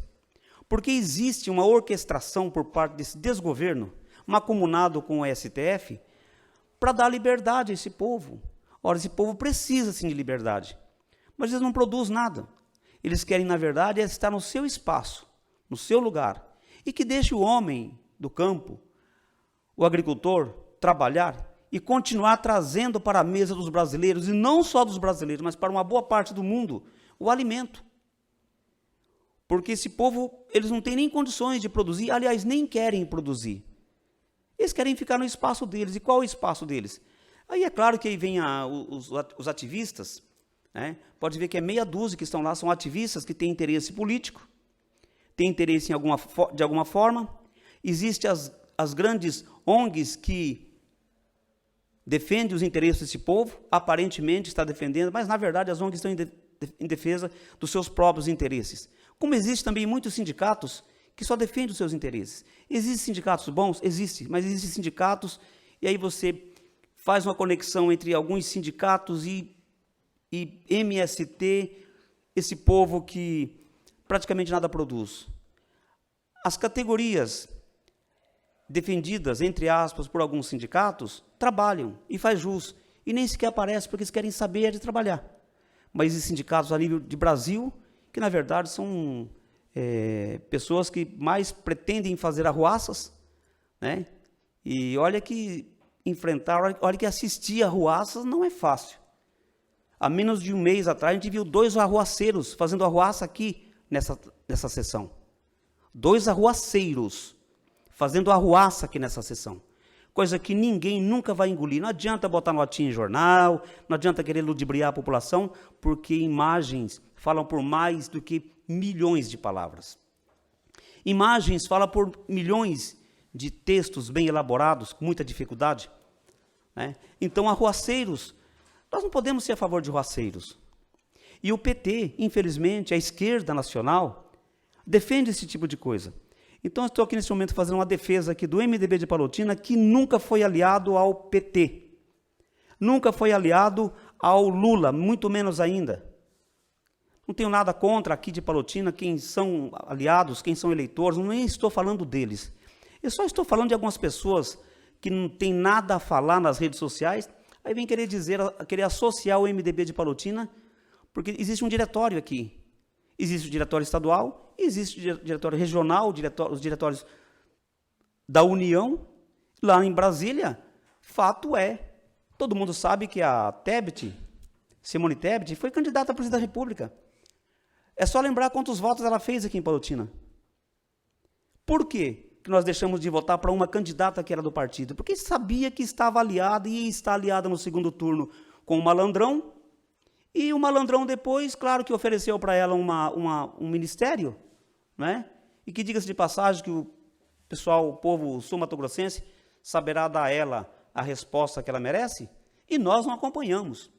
[SPEAKER 2] porque existe uma orquestração por parte desse desgoverno, mancomunado com o STF, para dar liberdade a esse povo. Ora, esse povo precisa, sim, de liberdade, mas eles não produzem nada. Eles querem, na verdade, estar no seu espaço, no seu lugar, e que deixe o homem do campo, o agricultor, trabalhar e continuar trazendo para a mesa dos brasileiros, e não só dos brasileiros, mas para uma boa parte do mundo, o alimento. Porque esse povo, eles não têm nem condições de produzir, aliás, nem querem produzir. Eles querem ficar no espaço deles. E qual é o espaço deles? Aí é claro que aí vem os ativistas, né? Pode ver que é meia dúzia que estão lá, são ativistas que têm interesse político, têm interesse de alguma forma. Existem as grandes ONGs que defendem os interesses desse povo, aparentemente está defendendo, mas na verdade as ONGs estão em defesa dos seus próprios interesses. Como existem também muitos sindicatos que só defendem os seus interesses. Existem sindicatos bons? Existem, mas existem sindicatos, e aí você faz uma conexão entre alguns sindicatos e MST, esse povo que praticamente nada produz. As categorias defendidas, entre aspas, por alguns sindicatos, trabalham e faz jus, e nem sequer aparecem porque eles querem saber de trabalhar. Mas existem sindicatos a nível de Brasil, que na verdade são pessoas que mais pretendem fazer arruaças, né? E olha que enfrentar, olha que assistir a arruaças não é fácil. Há menos de um mês atrás, a gente viu 2 arruaceiros fazendo arruaça aqui nessa sessão. 2 arruaceiros fazendo arruaça aqui nessa sessão. Coisa que ninguém nunca vai engolir. Não adianta botar notinha em jornal, não adianta querer ludibriar a população, porque imagens falam por mais do que milhões de palavras. Imagens falam por milhões de textos bem elaborados, com muita dificuldade, né? Então, arruaceiros, nós não podemos ser a favor de arruaceiros. E o PT, infelizmente, a esquerda nacional, defende esse tipo de coisa. Então, eu estou aqui nesse momento fazendo uma defesa aqui do MDB de Palotina, que nunca foi aliado ao PT. Nunca foi aliado ao Lula, muito menos ainda. Não tenho nada contra aqui de Palotina, quem são aliados, quem são eleitores, nem estou falando deles. Eu só estou falando de algumas pessoas que não tem nada a falar nas redes sociais, aí vem querer querer associar o MDB de Palotina, porque existe um diretório aqui. Existe o diretório estadual, existe o diretório regional, os diretórios da União. Lá em Brasília, fato é, todo mundo sabe que a Tebet, Simone Tebet, foi candidata a presidente da República. É só lembrar quantos votos ela fez aqui em Palotina. Por quê que nós deixamos de votar para uma candidata que era do partido? Porque sabia que estava aliada e está aliada no segundo turno com o Malandrão, e o Malandrão depois, claro que ofereceu para ela um ministério, né? E que, diga-se de passagem, que o pessoal, o povo sul-mato-grossense, saberá dar a ela a resposta que ela merece, e nós não acompanhamos.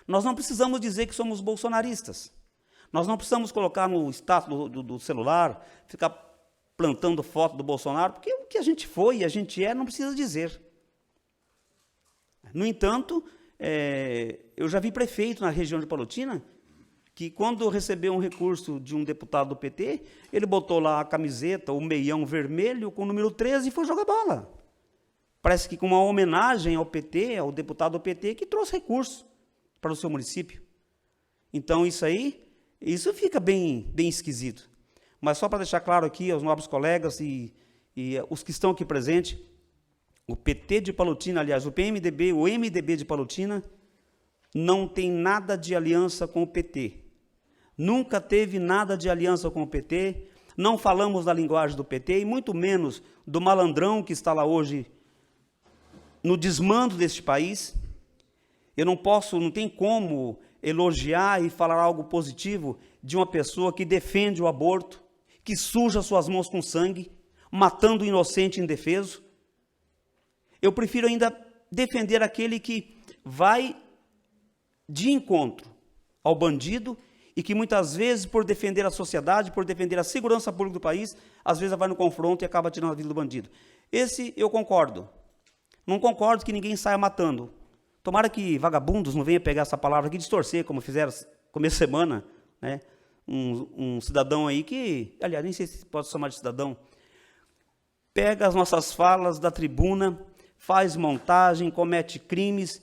[SPEAKER 2] Nós não precisamos dizer que somos bolsonaristas. Nós não precisamos colocar no status do celular, ficar plantando foto do Bolsonaro, porque o que a gente foi e a gente é, não precisa dizer. No entanto, eu já vi prefeito na região de Palotina, que quando recebeu um recurso de um deputado do PT, ele botou lá a camiseta, o meião vermelho, com o número 13 e foi jogar bola. Parece que com uma homenagem ao PT, ao deputado do PT, que trouxe recursos para o seu município. Então, isso fica bem esquisito. Mas só para deixar claro aqui aos nobres colegas e os que estão aqui presentes, o PT de Palotina, aliás, o MDB de Palotina, não tem nada de aliança com o PT. Nunca teve nada de aliança com o PT, não falamos da linguagem do PT, e muito menos do Malandrão que está lá hoje no desmando deste país. Eu não tem como elogiar e falar algo positivo de uma pessoa que defende o aborto, que suja suas mãos com sangue, matando o inocente e indefeso. Eu prefiro ainda defender aquele que vai de encontro ao bandido e que muitas vezes, por defender a sociedade, por defender a segurança pública do país, às vezes vai no confronto e acaba tirando a vida do bandido. Esse eu concordo. Não concordo que ninguém saia matando. Tomara que vagabundos não venham pegar essa palavra aqui e distorcer, como fizeram começo de semana, né? Um cidadão aí que, aliás, nem sei se pode chamar de cidadão, pega as nossas falas da tribuna, faz montagem, comete crimes,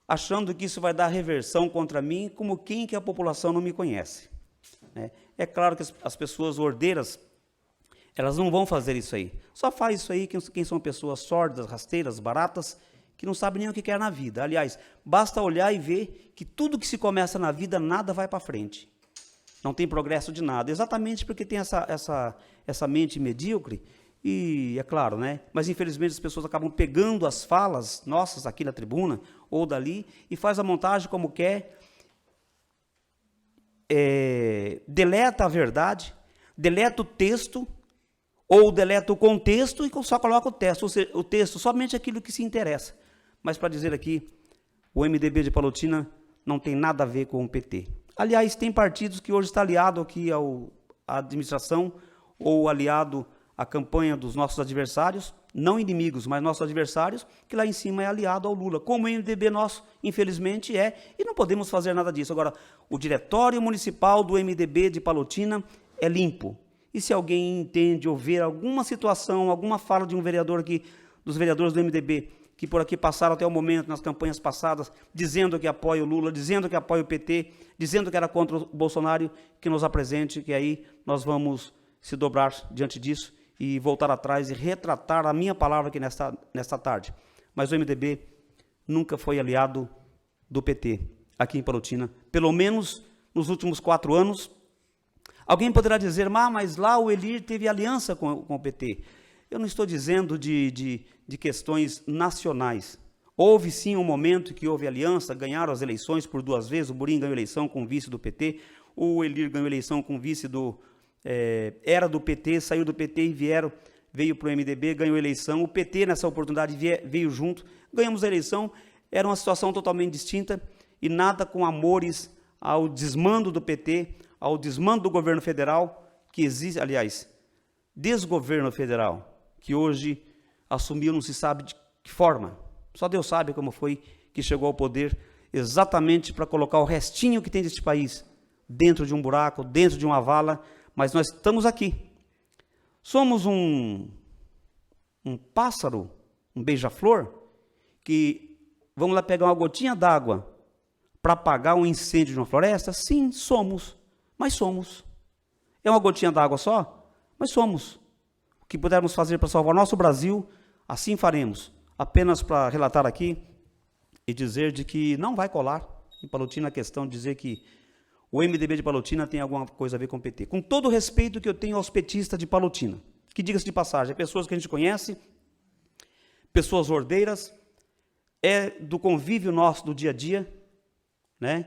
[SPEAKER 2] achando que isso vai dar reversão contra mim, como quem que a população não me conhece, né? É claro que as pessoas ordeiras, elas não vão fazer isso aí. Só faz isso aí quem são pessoas sórdidas, rasteiras, baratas, que não sabem nem o que quer na vida. Aliás, basta olhar e ver que tudo que se começa na vida, nada vai para frente. Não tem progresso de nada, exatamente porque tem essa mente medíocre, e é claro, né? Mas infelizmente as pessoas acabam pegando as falas nossas aqui na tribuna, ou dali, e faz a montagem como quer, deleta a verdade, deleta o texto, ou deleta o contexto e só coloca o texto, somente aquilo que se interessa. Mas para dizer aqui, o MDB de Palotina não tem nada a ver com o PT. Aliás, tem partidos que hoje estão aliados aqui à administração, ou aliado à campanha dos nossos adversários, não inimigos, mas nossos adversários, que lá em cima é aliado ao Lula, como o MDB nosso, infelizmente, é, e não podemos fazer nada disso. Agora, o diretório municipal do MDB de Palotina é limpo. E se alguém entende ou vê alguma situação, alguma fala de um vereador aqui, dos vereadores do MDB, que por aqui passaram até o momento, nas campanhas passadas, dizendo que apoia o Lula, dizendo que apoia o PT, dizendo que era contra o Bolsonaro, que nos apresente, que aí nós vamos se dobrar diante disso e voltar atrás e retratar a minha palavra aqui nesta tarde. Mas o MDB nunca foi aliado do PT aqui em Palotina, pelo menos nos últimos 4 anos. Alguém poderá dizer, mas lá o Elir teve aliança com o PT. Eu não estou dizendo de questões nacionais. Houve sim um momento que houve aliança, ganharam as eleições por 2 vezes, o Burim ganhou eleição com vice do PT, o Elir ganhou eleição com vice era do PT, saiu do PT e veio para o MDB, ganhou eleição, o PT nessa oportunidade veio junto, ganhamos a eleição, era uma situação totalmente distinta e nada com amores ao desmando do PT, ao desmando do governo federal, que existe, aliás, desgoverno federal, que hoje assumiu, não se sabe de que forma, só Deus sabe como foi que chegou ao poder, exatamente para colocar o restinho que tem deste país dentro de um buraco, dentro de uma vala, mas nós estamos aqui. Somos um pássaro, um beija-flor, que vamos lá pegar uma gotinha d'água para apagar um incêndio de uma floresta? Sim, somos, mas somos. É uma gotinha d'água só? Mas somos. O que pudermos fazer para salvar nosso Brasil, Assim faremos. Apenas para relatar aqui e dizer de que não vai colar em Palotina a questão de dizer que o MDB de Palotina tem alguma coisa a ver com o PT. Com todo o respeito que eu tenho aos petistas de Palotina, que, diga-se de passagem, é pessoas que a gente conhece, pessoas ordeiras, é do convívio nosso do dia a dia, né?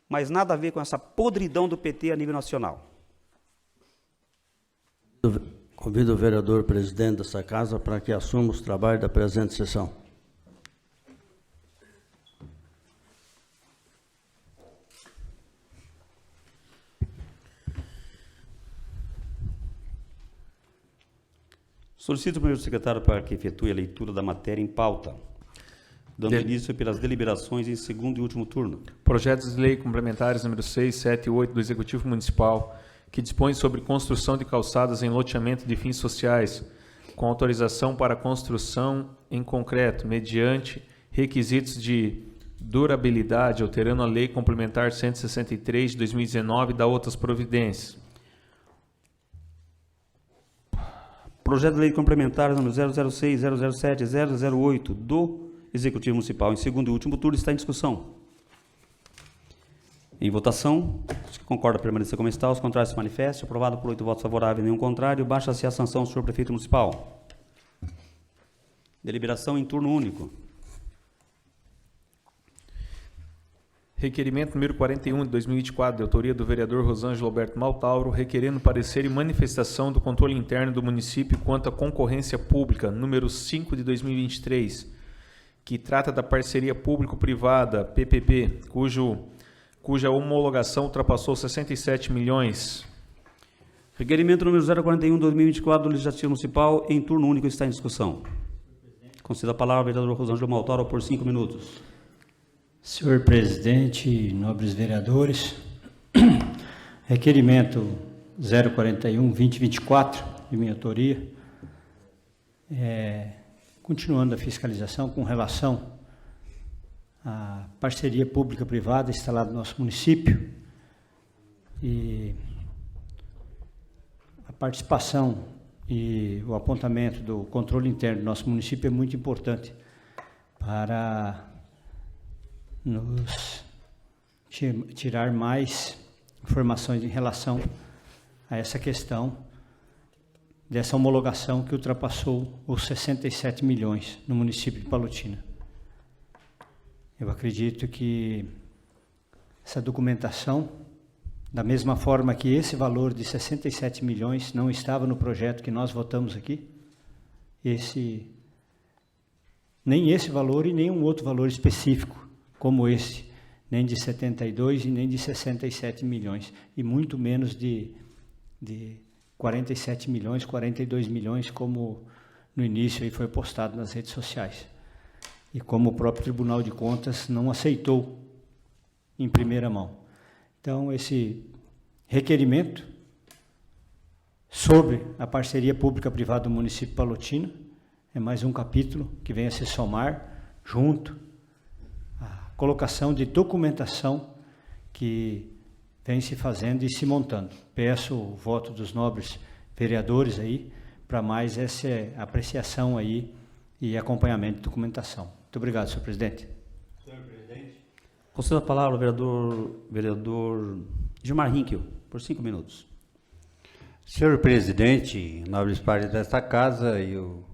[SPEAKER 2] Mas nada a ver com essa podridão do PT a nível nacional.
[SPEAKER 6] Convido o vereador presidente dessa casa para que assuma os trabalhos da presente sessão.
[SPEAKER 2] Solicito o primeiro secretário para que efetue a leitura da matéria em pauta, dando início pelas deliberações em segundo e último turno.
[SPEAKER 1] Projetos de lei complementares número 6, 7 e 8 do Executivo Municipal, que dispõe sobre construção de calçadas em loteamento de fins sociais, com autorização para construção em concreto, mediante requisitos de durabilidade, alterando a Lei Complementar 163 de 2019 e da outras providências.
[SPEAKER 2] Projeto de lei complementar número 006, 007, 008 do Executivo Municipal, em segundo e último turno, está em discussão. Em votação, os que concordam permanecer como está, os contrários se manifestem. Aprovado por 8 votos favoráveis e nenhum contrário. Baixa-se a sanção do senhor prefeito municipal. Deliberação em turno único.
[SPEAKER 1] Requerimento número 41 de 2024, de autoria do vereador Rosângelo Alberto Maltauro, requerendo parecer e manifestação do controle interno do município quanto à concorrência pública, número 5 de 2023, que trata da parceria público-privada, PPP, cuja homologação ultrapassou 67 milhões.
[SPEAKER 2] Requerimento número 041 de 2024 do Legislativo Municipal, em turno único, está em discussão. Conceda a palavra ao vereador Rosângelo Maltauro por 5 minutos.
[SPEAKER 7] Senhor presidente, nobres vereadores, requerimento 041-2024, de minha autoria, continuando a fiscalização com relação à parceria pública-privada instalada no nosso município e a participação e o apontamento do controle interno do nosso município é muito importante para nos tirar mais informações em relação a essa questão dessa homologação que ultrapassou os 67 milhões no município de Palotina. Eu acredito que essa documentação, da mesma forma que esse valor de 67 milhões não estava no projeto que nós votamos aqui, nem esse valor e nenhum outro valor específico como esse, nem de 72 e nem de 67 milhões, e muito menos de 47 milhões, 42 milhões, como no início aí foi postado nas redes sociais. E como o próprio Tribunal de Contas não aceitou em primeira mão. Então, esse requerimento sobre a parceria pública-privada do município de Palotina é mais um capítulo que vem a se somar junto colocação de documentação que vem se fazendo e se montando. Peço o voto dos nobres vereadores aí para mais essa apreciação aí e acompanhamento de documentação. Muito obrigado, senhor presidente.
[SPEAKER 2] Senhor presidente. Conceda a palavra ao vereador Gilmar Hinkel, por 5 minutos.
[SPEAKER 5] Senhor presidente, nobres pares desta casa, eu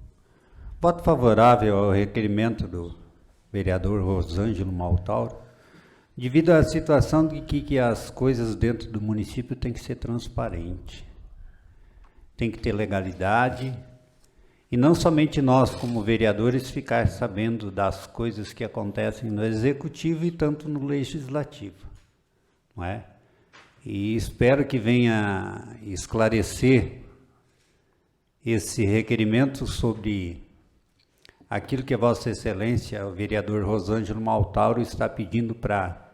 [SPEAKER 5] voto favorável ao requerimento do vereador Rosângelo Maltauro, devido à situação de que as coisas dentro do município têm que ser transparentes, tem que ter legalidade, e não somente nós, como vereadores, ficar sabendo das coisas que acontecem no Executivo e tanto no Legislativo, não é? E espero que venha esclarecer esse requerimento sobre aquilo que a Vossa Excelência, o vereador Rosângelo Maltauro, está pedindo para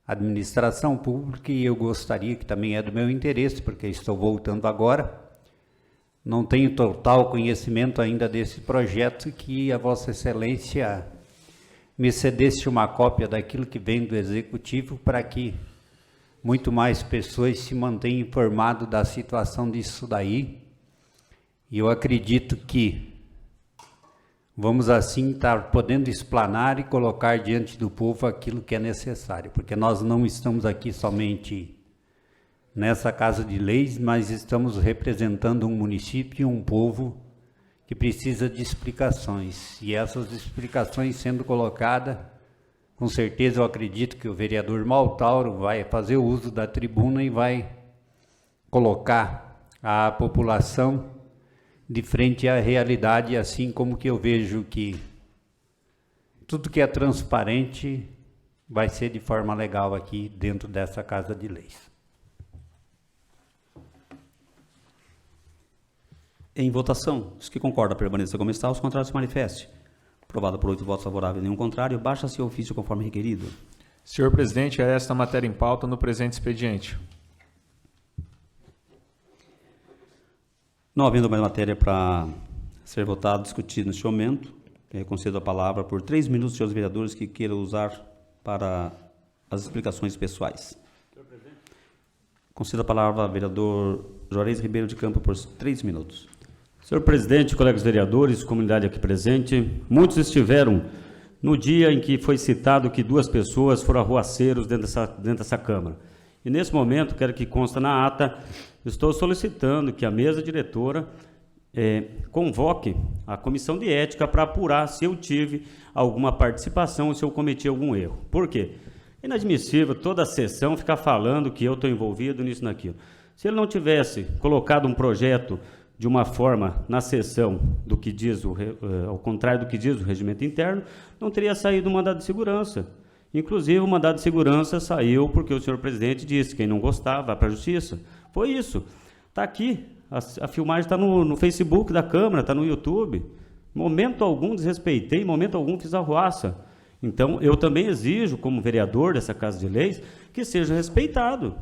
[SPEAKER 5] a administração pública, e eu gostaria, que também é do meu interesse, porque estou voltando agora, não tenho total conhecimento ainda desse projeto, que a Vossa Excelência me cedesse uma cópia daquilo que vem do Executivo, para que muito mais pessoas se mantenham informadas da situação disso daí. E eu acredito que vamos assim estar podendo explanar e colocar diante do povo aquilo que é necessário, porque nós não estamos aqui somente nessa Casa de Leis, mas estamos representando um município e um povo que precisa de explicações, e essas explicações sendo colocadas, com certeza eu acredito que o vereador Maltauro vai fazer uso da tribuna e vai colocar a população de frente à realidade, assim como que eu vejo que tudo que é transparente vai ser de forma legal aqui dentro dessa Casa de Leis.
[SPEAKER 2] Em votação, os que concordam permaneça como está, os contrários se manifestem. Aprovado por 8 votos favoráveis e nenhum contrário, baixa-se o ofício conforme requerido.
[SPEAKER 1] Senhor presidente, é esta matéria em pauta no presente expediente.
[SPEAKER 2] Não havendo mais matéria para ser votada, discutida neste momento, eu concedo a palavra por 3 minutos aos vereadores que queiram usar para as explicações pessoais. Concedo a palavra ao vereador Juarez Ribeiro de Campo por 3 minutos.
[SPEAKER 8] Senhor presidente, colegas vereadores, comunidade aqui presente, muitos estiveram no dia em que foi citado que 2 pessoas foram arruaceiros dentro dessa Câmara. E nesse momento, quero que consta na ata, estou solicitando que a mesa diretora convoque a comissão de ética para apurar se eu tive alguma participação ou se eu cometi algum erro. Por quê? É inadmissível toda a sessão ficar falando que eu estou envolvido nisso e naquilo. Se ele não tivesse colocado um projeto de uma forma na sessão do que diz ao contrário do que diz o regimento interno, não teria saído o mandado de segurança. Inclusive, o mandado de segurança saiu porque o senhor presidente disse que quem não gostava vai para a justiça. Foi isso. Está aqui. A filmagem está no Facebook da Câmara, está no YouTube. Em momento algum desrespeitei, em momento algum fiz arruaça. Então, eu também exijo, como vereador dessa Casa de Leis, que seja respeitado.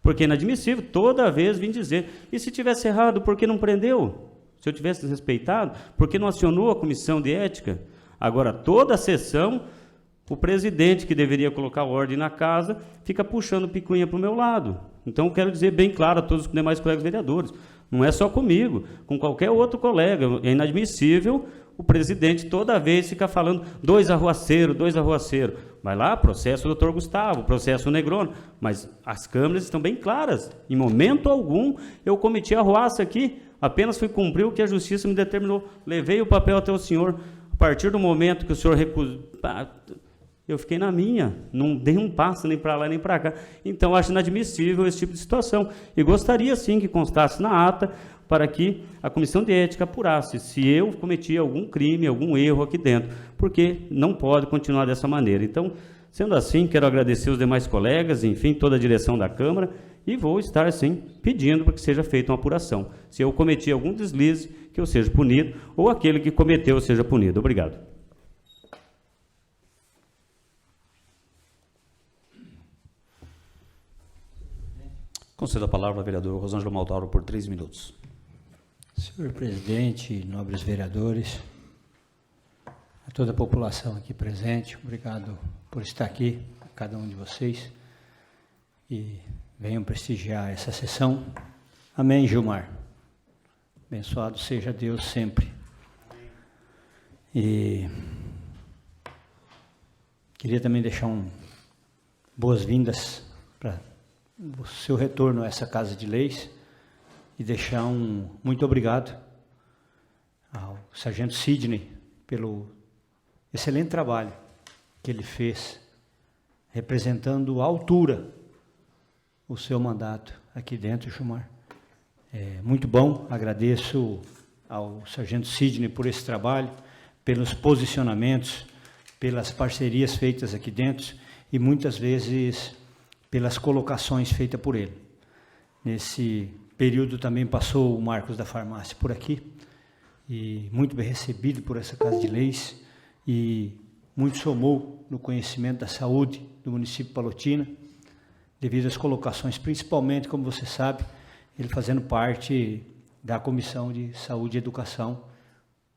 [SPEAKER 8] Porque é inadmissível, toda vez vim dizer, e se tivesse errado, por que não prendeu? Se eu tivesse desrespeitado, por que não acionou a comissão de ética? Agora, toda a sessão, o presidente, que deveria colocar ordem na casa, fica puxando picuinha para o meu lado. Então, eu quero dizer bem claro a todos os demais colegas vereadores, não é só comigo, com qualquer outro colega, é inadmissível o presidente toda vez fica falando 2 arruaceiros, 2 arruaceiros. Vai lá, processo o doutor Gustavo, processo o Negroni, mas as câmeras estão bem claras. Em momento algum eu cometi arruaça aqui, apenas fui cumprir o que a justiça me determinou. Levei o papel até o senhor. A partir do momento que o senhor recusou, eu fiquei na minha, não dei um passo nem para lá nem para cá. Então, acho inadmissível esse tipo de situação. E gostaria, sim, que constasse na ata para que a comissão de ética apurasse se eu cometi algum crime, algum erro aqui dentro, porque não pode continuar dessa maneira. Então, sendo assim, quero agradecer os demais colegas, enfim, toda a direção da Câmara, e vou estar, sim, pedindo para que seja feita uma apuração. Se eu cometi algum deslize, que eu seja punido, ou aquele que cometeu seja punido. Obrigado.
[SPEAKER 2] Concedo a palavra ao vereador Rosângela Maltauro por 3 minutos.
[SPEAKER 7] Senhor presidente, nobres vereadores, a toda a população aqui presente, obrigado por estar aqui, a cada um de vocês, e venham prestigiar essa sessão. Amém, Gilmar. Abençoado seja Deus sempre. E queria também deixar boas-vindas para o seu retorno a essa Casa de Leis, e deixar muito obrigado ao sargento Sidney pelo excelente trabalho que ele fez, representando à altura o seu mandato aqui dentro, Gilmar. É muito bom, agradeço ao sargento Sidney por esse trabalho, pelos posicionamentos, pelas parcerias feitas aqui dentro e muitas vezes pelas colocações feitas por ele. Nesse período também passou o Marcos da Farmácia por aqui, e muito bem recebido por essa Casa de Leis, e muito somou no conhecimento da saúde do município de Palotina, devido às colocações, principalmente, como você sabe, ele fazendo parte da Comissão de Saúde e Educação,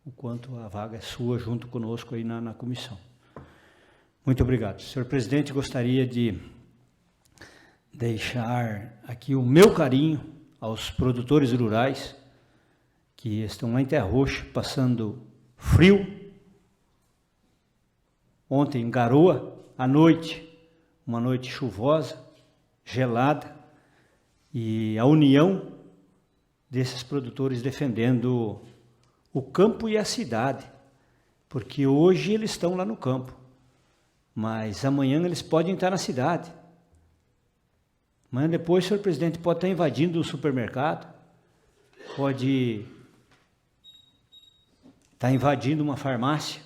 [SPEAKER 7] o quanto a vaga é sua junto conosco aí na comissão. Muito obrigado. Senhor presidente, gostaria de deixar aqui o meu carinho aos produtores rurais que estão lá em Terra Roxa, passando frio Ontem, garoa, à noite, uma noite chuvosa, gelada, e a união desses produtores defendendo o campo e a cidade, porque hoje eles estão lá no campo, mas amanhã eles podem estar na cidade. Amanhã depois, senhor presidente, pode estar invadindo o supermercado, pode estar invadindo uma farmácia,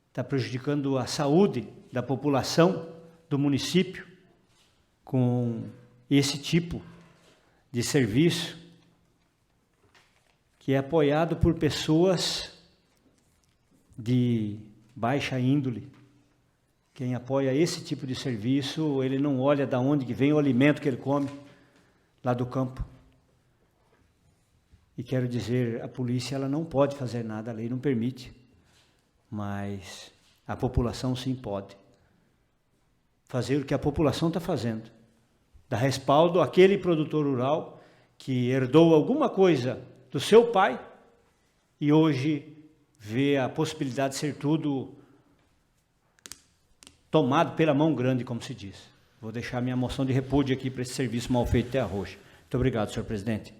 [SPEAKER 7] está prejudicando a saúde da população do município com esse tipo de serviço que é apoiado por pessoas de baixa índole. Quem apoia esse tipo de serviço, ele não olha de onde que vem o alimento que ele come lá do campo. E quero dizer, a polícia ela não pode fazer nada, a lei não permite, mas a população sim pode fazer o que a população está fazendo. Dar respaldo àquele produtor rural que herdou alguma coisa do seu pai e hoje vê a possibilidade de ser tudo tomado pela mão grande, como se diz. Vou deixar minha moção de repúdio aqui para esse serviço mal feito Terra Roxa. Muito obrigado, senhor presidente.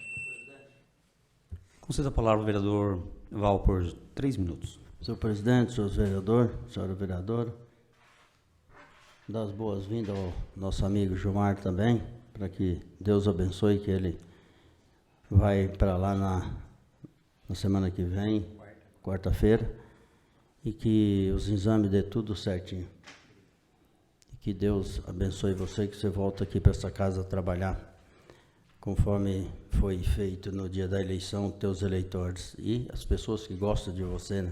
[SPEAKER 2] Conceda a palavra ao vereador Val por 3 minutos.
[SPEAKER 6] Senhor presidente, senhor vereador, senhora vereadora, dar as boas-vindas ao nosso amigo Gilmar também, para que Deus abençoe, que ele vai para lá na semana que vem, quarta-feira, e que os exames dê tudo certinho. E que Deus abençoe você, que você volta aqui para essa casa trabalhar, conforme foi feito no dia da eleição, teus eleitores e as pessoas que gostam de você, né?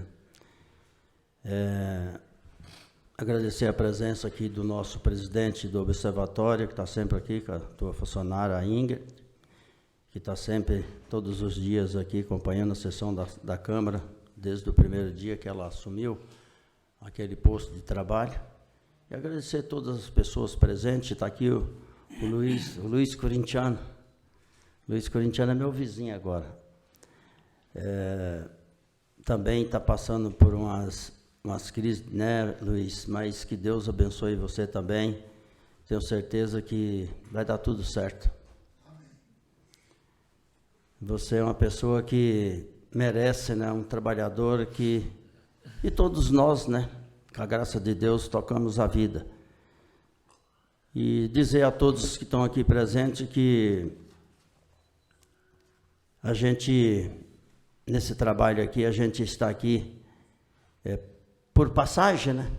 [SPEAKER 6] Agradecer a presença aqui do nosso presidente do Observatório, que está sempre aqui, com a tua funcionária, a Ingrid, que está sempre, todos os dias aqui, acompanhando a sessão da Câmara, desde o primeiro dia que ela assumiu aquele posto de trabalho. E agradecer a todas as pessoas presentes. Está aqui o Luiz Corintiano. Luiz Corintiano é meu vizinho agora. Também está passando por umas crises, né, Luiz? Mas que Deus abençoe você também. Tenho certeza que vai dar tudo certo. Você é uma pessoa que merece, né? Um trabalhador que... E todos nós, né? Com a graça de Deus, tocamos a vida. E dizer a todos que estão aqui presentes que a gente, nesse trabalho aqui, a gente está aqui por passagem, né?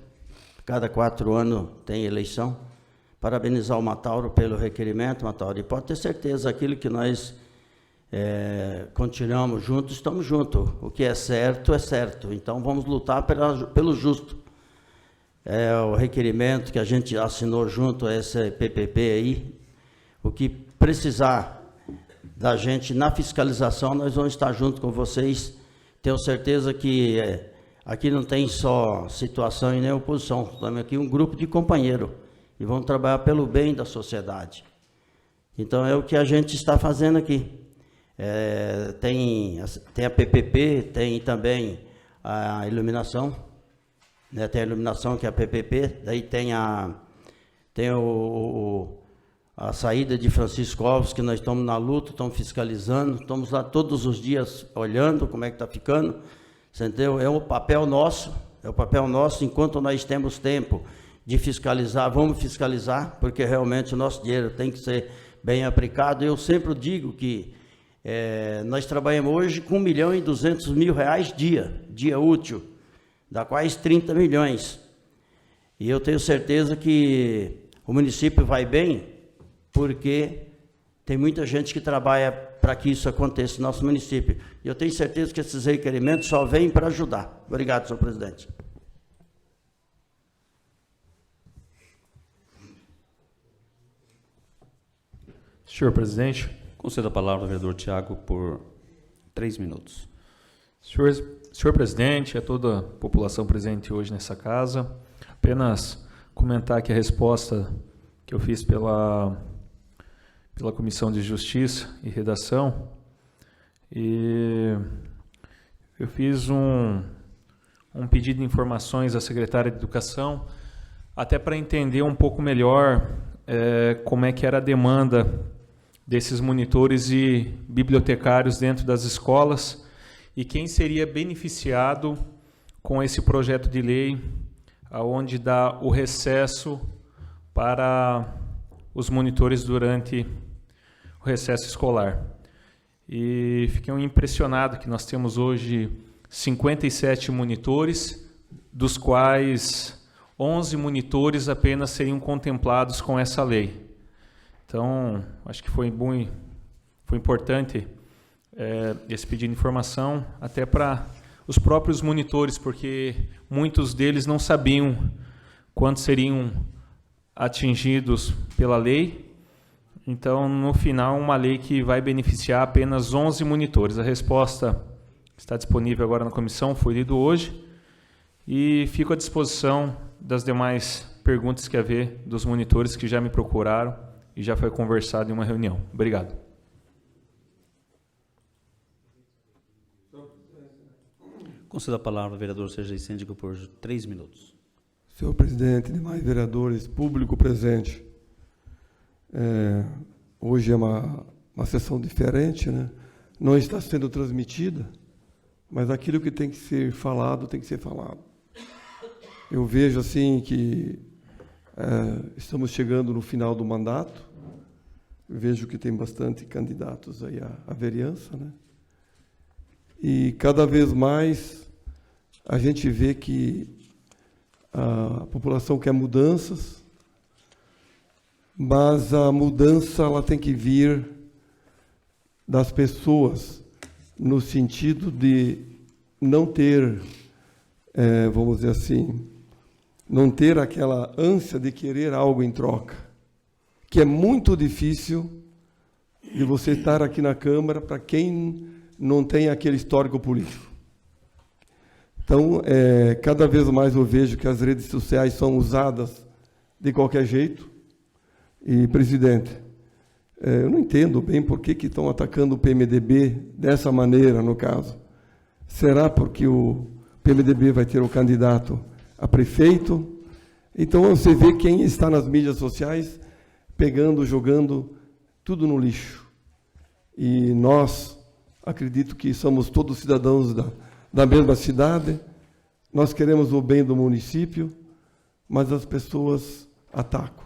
[SPEAKER 6] Cada 4 anos tem eleição. Parabenizar o Matauro pelo requerimento, Matauro. E pode ter certeza, aquilo que nós continuamos juntos, estamos juntos. O que é certo, é certo. Então, vamos lutar pelo justo. O requerimento que a gente assinou junto a esse PPP aí, o que precisar da gente na fiscalização, nós vamos estar junto com vocês. Tenho certeza que aqui não tem só situação e nem oposição, temos aqui um grupo de companheiros e vamos trabalhar pelo bem da sociedade. Então é o que a gente está fazendo aqui. Tem a PPP, tem também a iluminação, né? Tem a iluminação que é a PPP, daí tem a saída de Francisco Alves, que nós estamos na luta, estamos fiscalizando, estamos lá todos os dias olhando como é que está ficando, entendeu? É o papel nosso, enquanto nós temos tempo de fiscalizar, vamos fiscalizar, porque realmente o nosso dinheiro tem que ser bem aplicado. Eu sempre digo que nós trabalhamos hoje com R$1.200.000 dia útil, dá quase 30 milhões. E eu tenho certeza que o município vai bem, porque tem muita gente que trabalha para que isso aconteça no nosso município. E eu tenho certeza que esses requerimentos só vêm para ajudar. Obrigado, senhor presidente.
[SPEAKER 1] Senhor presidente.
[SPEAKER 2] Conceda a palavra ao vereador Tiago por 3 minutos.
[SPEAKER 1] Senhor presidente, a toda a população presente hoje nessa casa, apenas comentar aqui a resposta que eu fiz pela Comissão de Justiça e Redação, e eu fiz um um pedido de informações à secretária de Educação, até para entender um pouco melhor como é que era a demanda desses monitores e bibliotecários dentro das escolas e quem seria beneficiado com esse projeto de lei, onde dá o recesso para os monitores durante o recesso escolar. E fiquei impressionado que nós temos hoje 57 monitores, dos quais 11 monitores apenas seriam contemplados com essa lei. Então, acho que foi importante esse pedido de informação, até para os próprios monitores, porque muitos deles não sabiam quantos seriam atingidos pela lei. Então, no final, uma lei que vai beneficiar apenas 11 monitores. A resposta está disponível agora na comissão, foi lido hoje, e fico à disposição das demais perguntas que haver dos monitores que já me procuraram e já foi conversado em uma reunião. Obrigado.
[SPEAKER 2] Concedo a palavra ao vereador Sergei Síndico por 3 minutos.
[SPEAKER 9] Senhor presidente, demais vereadores, público presente, hoje é uma sessão diferente, né? Não está sendo transmitida, mas aquilo que tem que ser falado, tem que ser falado. Eu vejo assim que estamos chegando no final do mandato, eu vejo que tem bastante candidatos aí à vereança, né? E cada vez mais a gente vê que a população quer mudanças, mas a mudança ela tem que vir das pessoas, no sentido de não ter, vamos dizer assim, não ter aquela ânsia de querer algo em troca, que é muito difícil de você estar aqui na Câmara para quem não tem aquele histórico político. Então, cada vez mais eu vejo que as redes sociais são usadas de qualquer jeito. E, presidente, eu não entendo bem por que estão atacando o PMDB dessa maneira, no caso. Será porque o PMDB vai ter o candidato a prefeito? Então, você vê quem está nas mídias sociais pegando, jogando tudo no lixo. E nós, acredito que somos todos cidadãos da mesma cidade, nós queremos o bem do município, mas as pessoas atacam.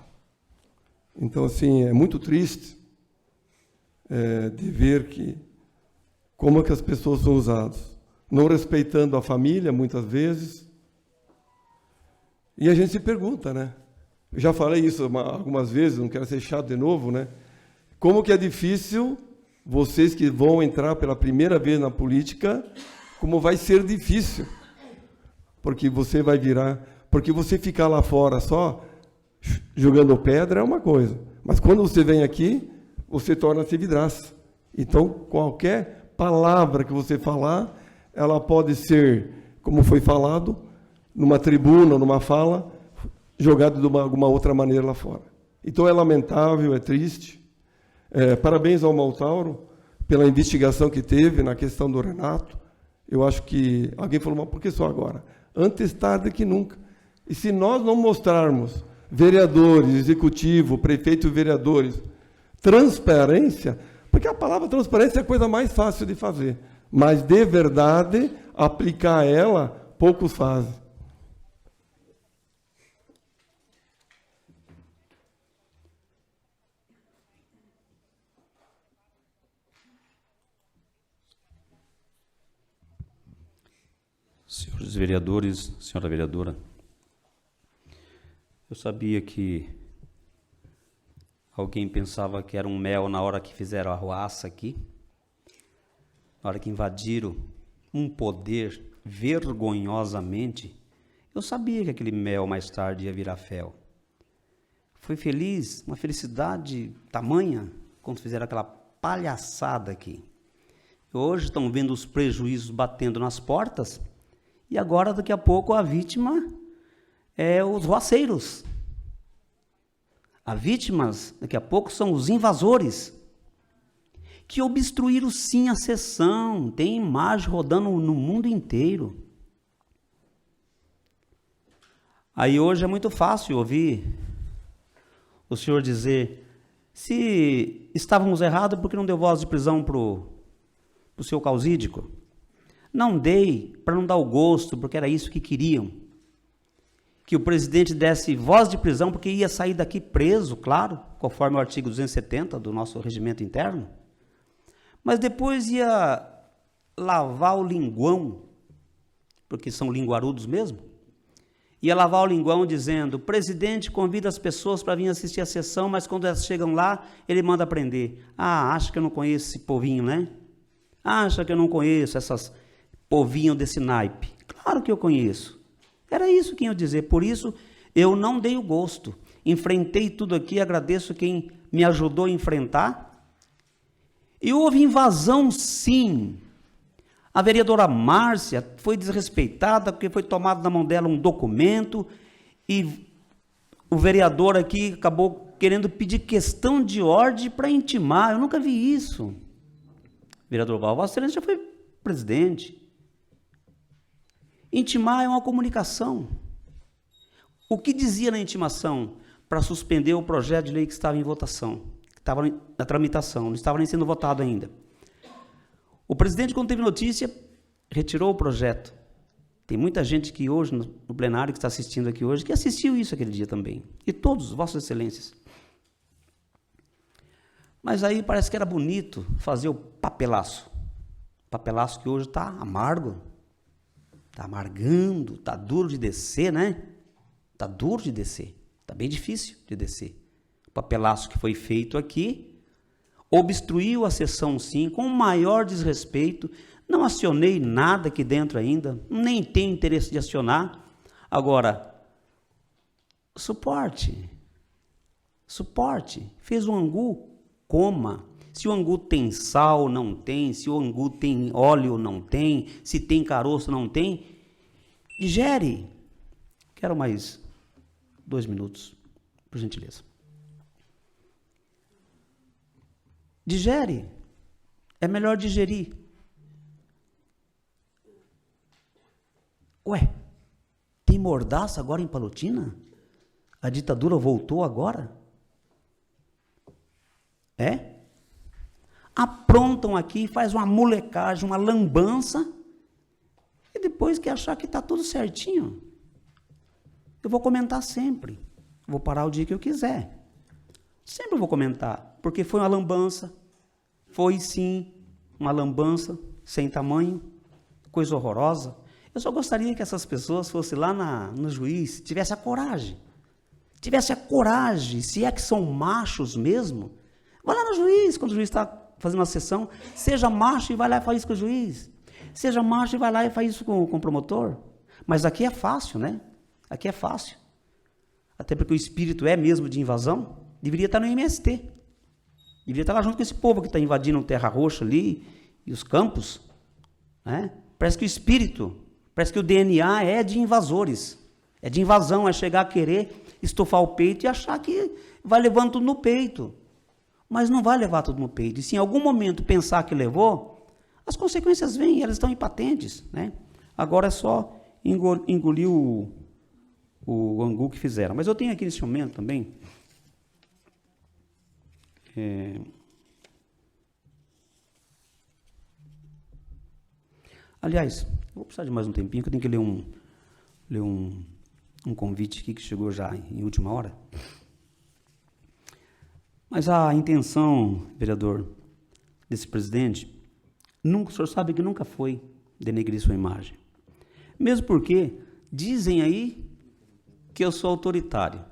[SPEAKER 9] Então, assim, é muito triste de ver como é que as pessoas são usadas, não respeitando a família, muitas vezes. E a gente se pergunta, né? Eu já falei isso algumas vezes, não quero ser chato de novo, né? Como que é difícil, vocês que vão entrar pela primeira vez na política, como vai ser difícil. Porque você vai virar... Porque você ficar lá fora só jogando pedra é uma coisa. Mas quando você vem aqui, você torna-se vidraça. Então, qualquer palavra que você falar, ela pode ser, como foi falado, numa tribuna, numa fala, jogada de alguma outra maneira lá fora. Então, é lamentável, é triste. Parabéns ao Maltauro pela investigação que teve na questão do Renato. Eu acho que alguém falou, mas por que só agora? Antes tarde que nunca. E se nós não mostrarmos, vereadores, executivo, prefeito e vereadores, transparência, porque a palavra transparência é a coisa mais fácil de fazer, mas de verdade, aplicar ela, poucos fazem.
[SPEAKER 2] Senhores vereadores, senhora vereadora, eu sabia que alguém pensava que era um mel na hora que fizeram a arruaça aqui, na hora que invadiram um poder vergonhosamente. Eu sabia que aquele mel mais tarde ia virar fel. Foi feliz, uma felicidade tamanha, quando fizeram aquela palhaçada aqui. Hoje estão vendo os prejuízos batendo nas portas, e agora, daqui a pouco, a vítima é os roaceiros. As vítimas, daqui a pouco, são os invasores, que obstruíram, sim, a sessão. Tem imagem rodando no mundo inteiro. Aí hoje é muito fácil ouvir o senhor dizer, se estávamos errados, por que não deu voz de prisão para o seu causídico? Não dei para não dar o gosto, porque era isso que queriam. Que o presidente desse voz de prisão, porque ia sair daqui preso, claro, conforme o artigo 270 do nosso regimento interno. Mas depois ia lavar o linguão, porque são linguarudos mesmo, ia lavar o linguão dizendo, o presidente convida as pessoas para vir assistir a sessão, mas quando elas chegam lá, ele manda prender. Ah, acha que eu não conheço esse povinho, né? Acha que eu não conheço essas povinhos desse naipe. Claro que eu conheço. Era isso que eu ia dizer, por isso eu não dei o gosto. Enfrentei tudo aqui, agradeço quem me ajudou a enfrentar. E houve invasão, sim. A vereadora Márcia foi desrespeitada porque foi tomado na mão dela um documento e o vereador aqui acabou querendo pedir questão de ordem para intimar. Eu nunca vi isso. Vereador Val, Vossa Excelência já foi presidente. Intimar é uma comunicação. O que dizia na intimação para suspender o projeto de lei que estava em votação, que estava na tramitação, não estava nem sendo votado ainda? O presidente, quando teve notícia, retirou o projeto. Tem muita gente que hoje, no plenário, que está assistindo aqui hoje, que assistiu isso aquele dia também. E todos, Vossas Excelências. Mas aí parece que era bonito fazer o papelaço. Papelaço que hoje está amargo. Está amargando, está duro de descer, né? Está duro de descer. Está bem difícil de descer. O papelaço que foi feito aqui obstruiu a sessão, sim, com o maior desrespeito. Não acionei nada aqui dentro ainda, nem tenho interesse de acionar. Agora, suporte. Fez o angu, coma. Se o angu tem sal, não tem. Se o angu tem óleo, não tem. Se tem caroço, não tem. Digere. Quero mais 2 minutos, por gentileza. Digere. É melhor digerir. Ué, tem mordaça agora em Palotina? A ditadura voltou agora? É? Aprontam aqui, faz uma molecagem, uma lambança, e depois que achar que está tudo certinho, eu vou comentar sempre. Vou parar o dia que eu quiser. Sempre vou comentar, porque foi uma lambança, foi sim uma lambança sem tamanho, coisa horrorosa. Eu só gostaria que essas pessoas fossem lá no juiz, tivessem a coragem, se é que são machos mesmo, vai lá no juiz, quando o juiz está fazendo uma sessão, seja macho e vai lá e faz isso com o juiz, seja macho e vai lá e faz isso com o promotor. Mas aqui é fácil, né? Aqui é fácil, até porque o espírito é mesmo de invasão. Deveria estar no MST. Deveria estar lá junto com esse povo que está invadindo o Terra Roxa ali e os campos. Né? Parece que o espírito, parece que o DNA é de invasores. É de invasão, é chegar a querer estufar o peito e achar que vai levando tudo no peito. Mas não vai levar tudo no peito. E se em algum momento pensar que levou, as consequências vêm, elas estão impatentes. Né? Agora é só engolir o angu que fizeram. Mas eu tenho aqui nesse momento também... Aliás, vou precisar de mais um tempinho, que eu tenho que ler um convite aqui que chegou já em última hora. Mas a intenção, vereador, desse presidente, o senhor sabe que nunca foi denegrir sua imagem. Mesmo porque dizem aí que eu sou autoritário.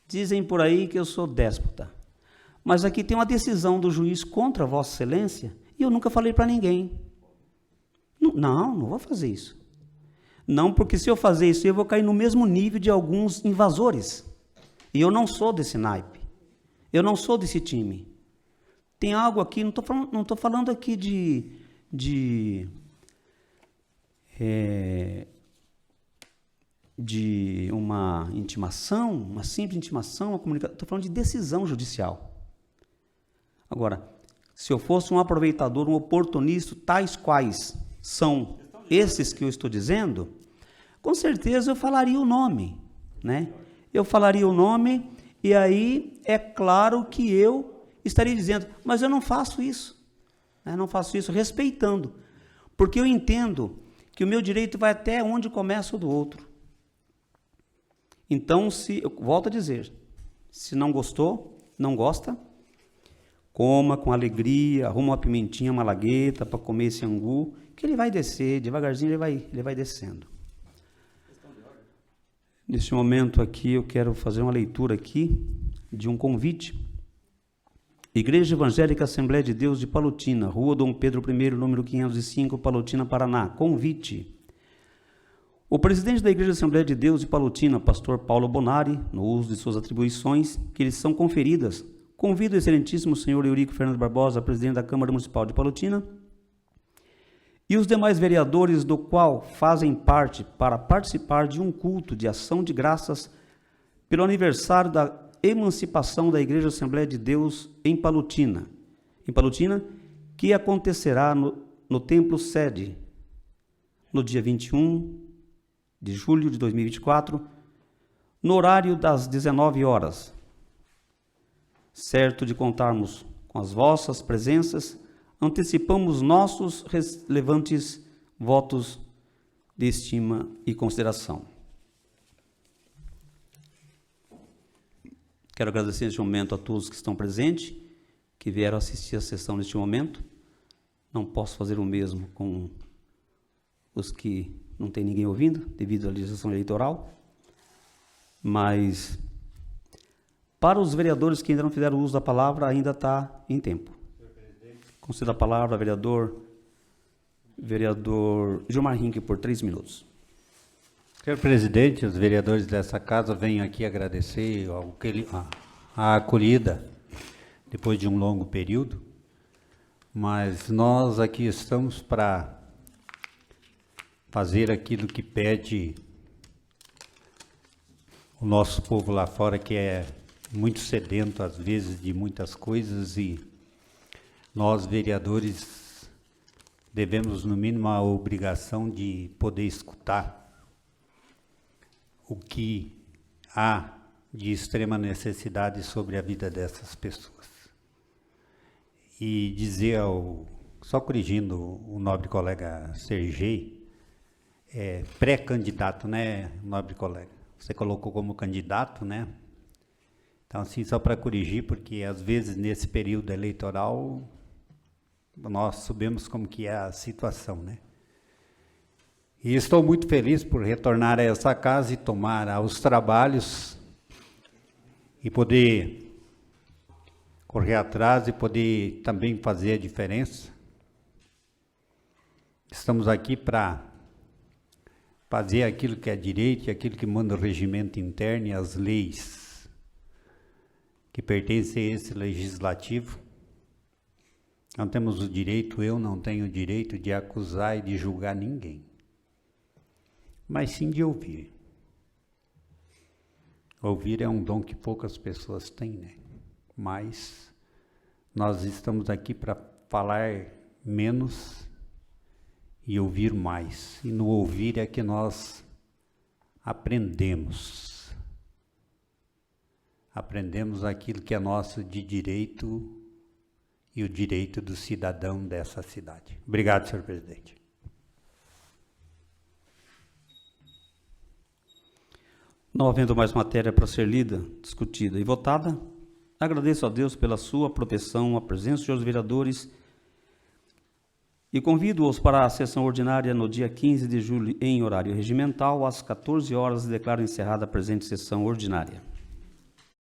[SPEAKER 2] Dizem por aí que eu sou déspota. Mas aqui tem uma decisão do juiz contra Vossa Excelência e eu nunca falei para ninguém. Não vou fazer isso. Não, porque se eu fazer isso, eu vou cair no mesmo nível de alguns invasores. E eu não sou desse naipe. Eu não sou desse time. Tem algo aqui, não estou falando aqui de uma intimação, uma simples intimação, uma comunicação. Estou falando de decisão judicial. Agora, se eu fosse um aproveitador, um oportunista, tais quais são esses que eu estou dizendo, com certeza eu falaria o nome, né? Eu falaria o nome e aí é claro que eu estaria dizendo, mas eu não faço isso, né? Não faço isso respeitando, porque eu entendo que o meu direito vai até onde começa o do outro. Então, eu volto a dizer, se não gostou, não gosta, coma com alegria, arruma uma pimentinha malagueta para comer esse angu, que ele vai descer, devagarzinho ele vai descendo. Neste momento aqui, eu quero fazer uma leitura aqui de um convite. Igreja Evangélica Assembleia de Deus de Palotina, Rua Dom Pedro I, número 505, Palotina, Paraná. Convite. O presidente da Igreja Assembleia de Deus de Palotina, pastor Paulo Bonari, no uso de suas atribuições que lhes são conferidas, convida o excelentíssimo senhor Eurico Fernandes Barbosa, presidente da Câmara Municipal de Palotina, e os demais vereadores do qual fazem parte para participar de um culto de ação de graças pelo aniversário da emancipação da Igreja Assembleia de Deus em Palotina, que acontecerá no templo sede, no dia 21 de julho de 2024, no horário das 19 horas. Certo de contarmos com as vossas presenças, antecipamos nossos relevantes votos de estima e consideração. Quero agradecer neste momento a todos que estão presentes, que vieram assistir a sessão neste momento. Não posso fazer o mesmo com os que não tem ninguém ouvindo, devido à legislação eleitoral, mas para os vereadores que ainda não fizeram uso da palavra, ainda está em tempo. Concedo a palavra, vereador Gilmar Hinck, por 3 minutos.
[SPEAKER 5] Senhor presidente, os vereadores dessa casa vêm aqui agradecer a acolhida depois de um longo período, mas nós aqui estamos para fazer aquilo que pede o nosso povo lá fora, que é muito sedento às vezes de muitas coisas, e nós vereadores devemos no mínimo a obrigação de poder escutar o que há de extrema necessidade sobre a vida dessas pessoas. E dizer só corrigindo o nobre colega Sergei, pré-candidato, né, nobre colega? Você colocou como candidato, né? Então, assim, só para corrigir, porque às vezes nesse período eleitoral nós sabemos como que é a situação, né? E estou muito feliz por retornar a essa casa e tomar os trabalhos e poder correr atrás e poder também fazer a diferença. Estamos aqui para fazer aquilo que é direito e aquilo que manda o regimento interno e as leis que pertencem a esse legislativo. Não temos o direito, eu não tenho o direito de acusar e de julgar ninguém, mas sim de ouvir. Ouvir é um dom que poucas pessoas têm, né? Mas nós estamos aqui para falar menos e ouvir mais. E no ouvir é que nós aprendemos. Aprendemos aquilo que é nosso de direito e o direito do cidadão dessa cidade. Obrigado, senhor presidente.
[SPEAKER 2] Não havendo mais matéria para ser lida, discutida e votada, agradeço a Deus pela sua proteção, a presença dos senhores vereadores e convido-os para a sessão ordinária no dia 15 de julho em horário regimental, às 14 horas, e declaro encerrada a presente sessão ordinária.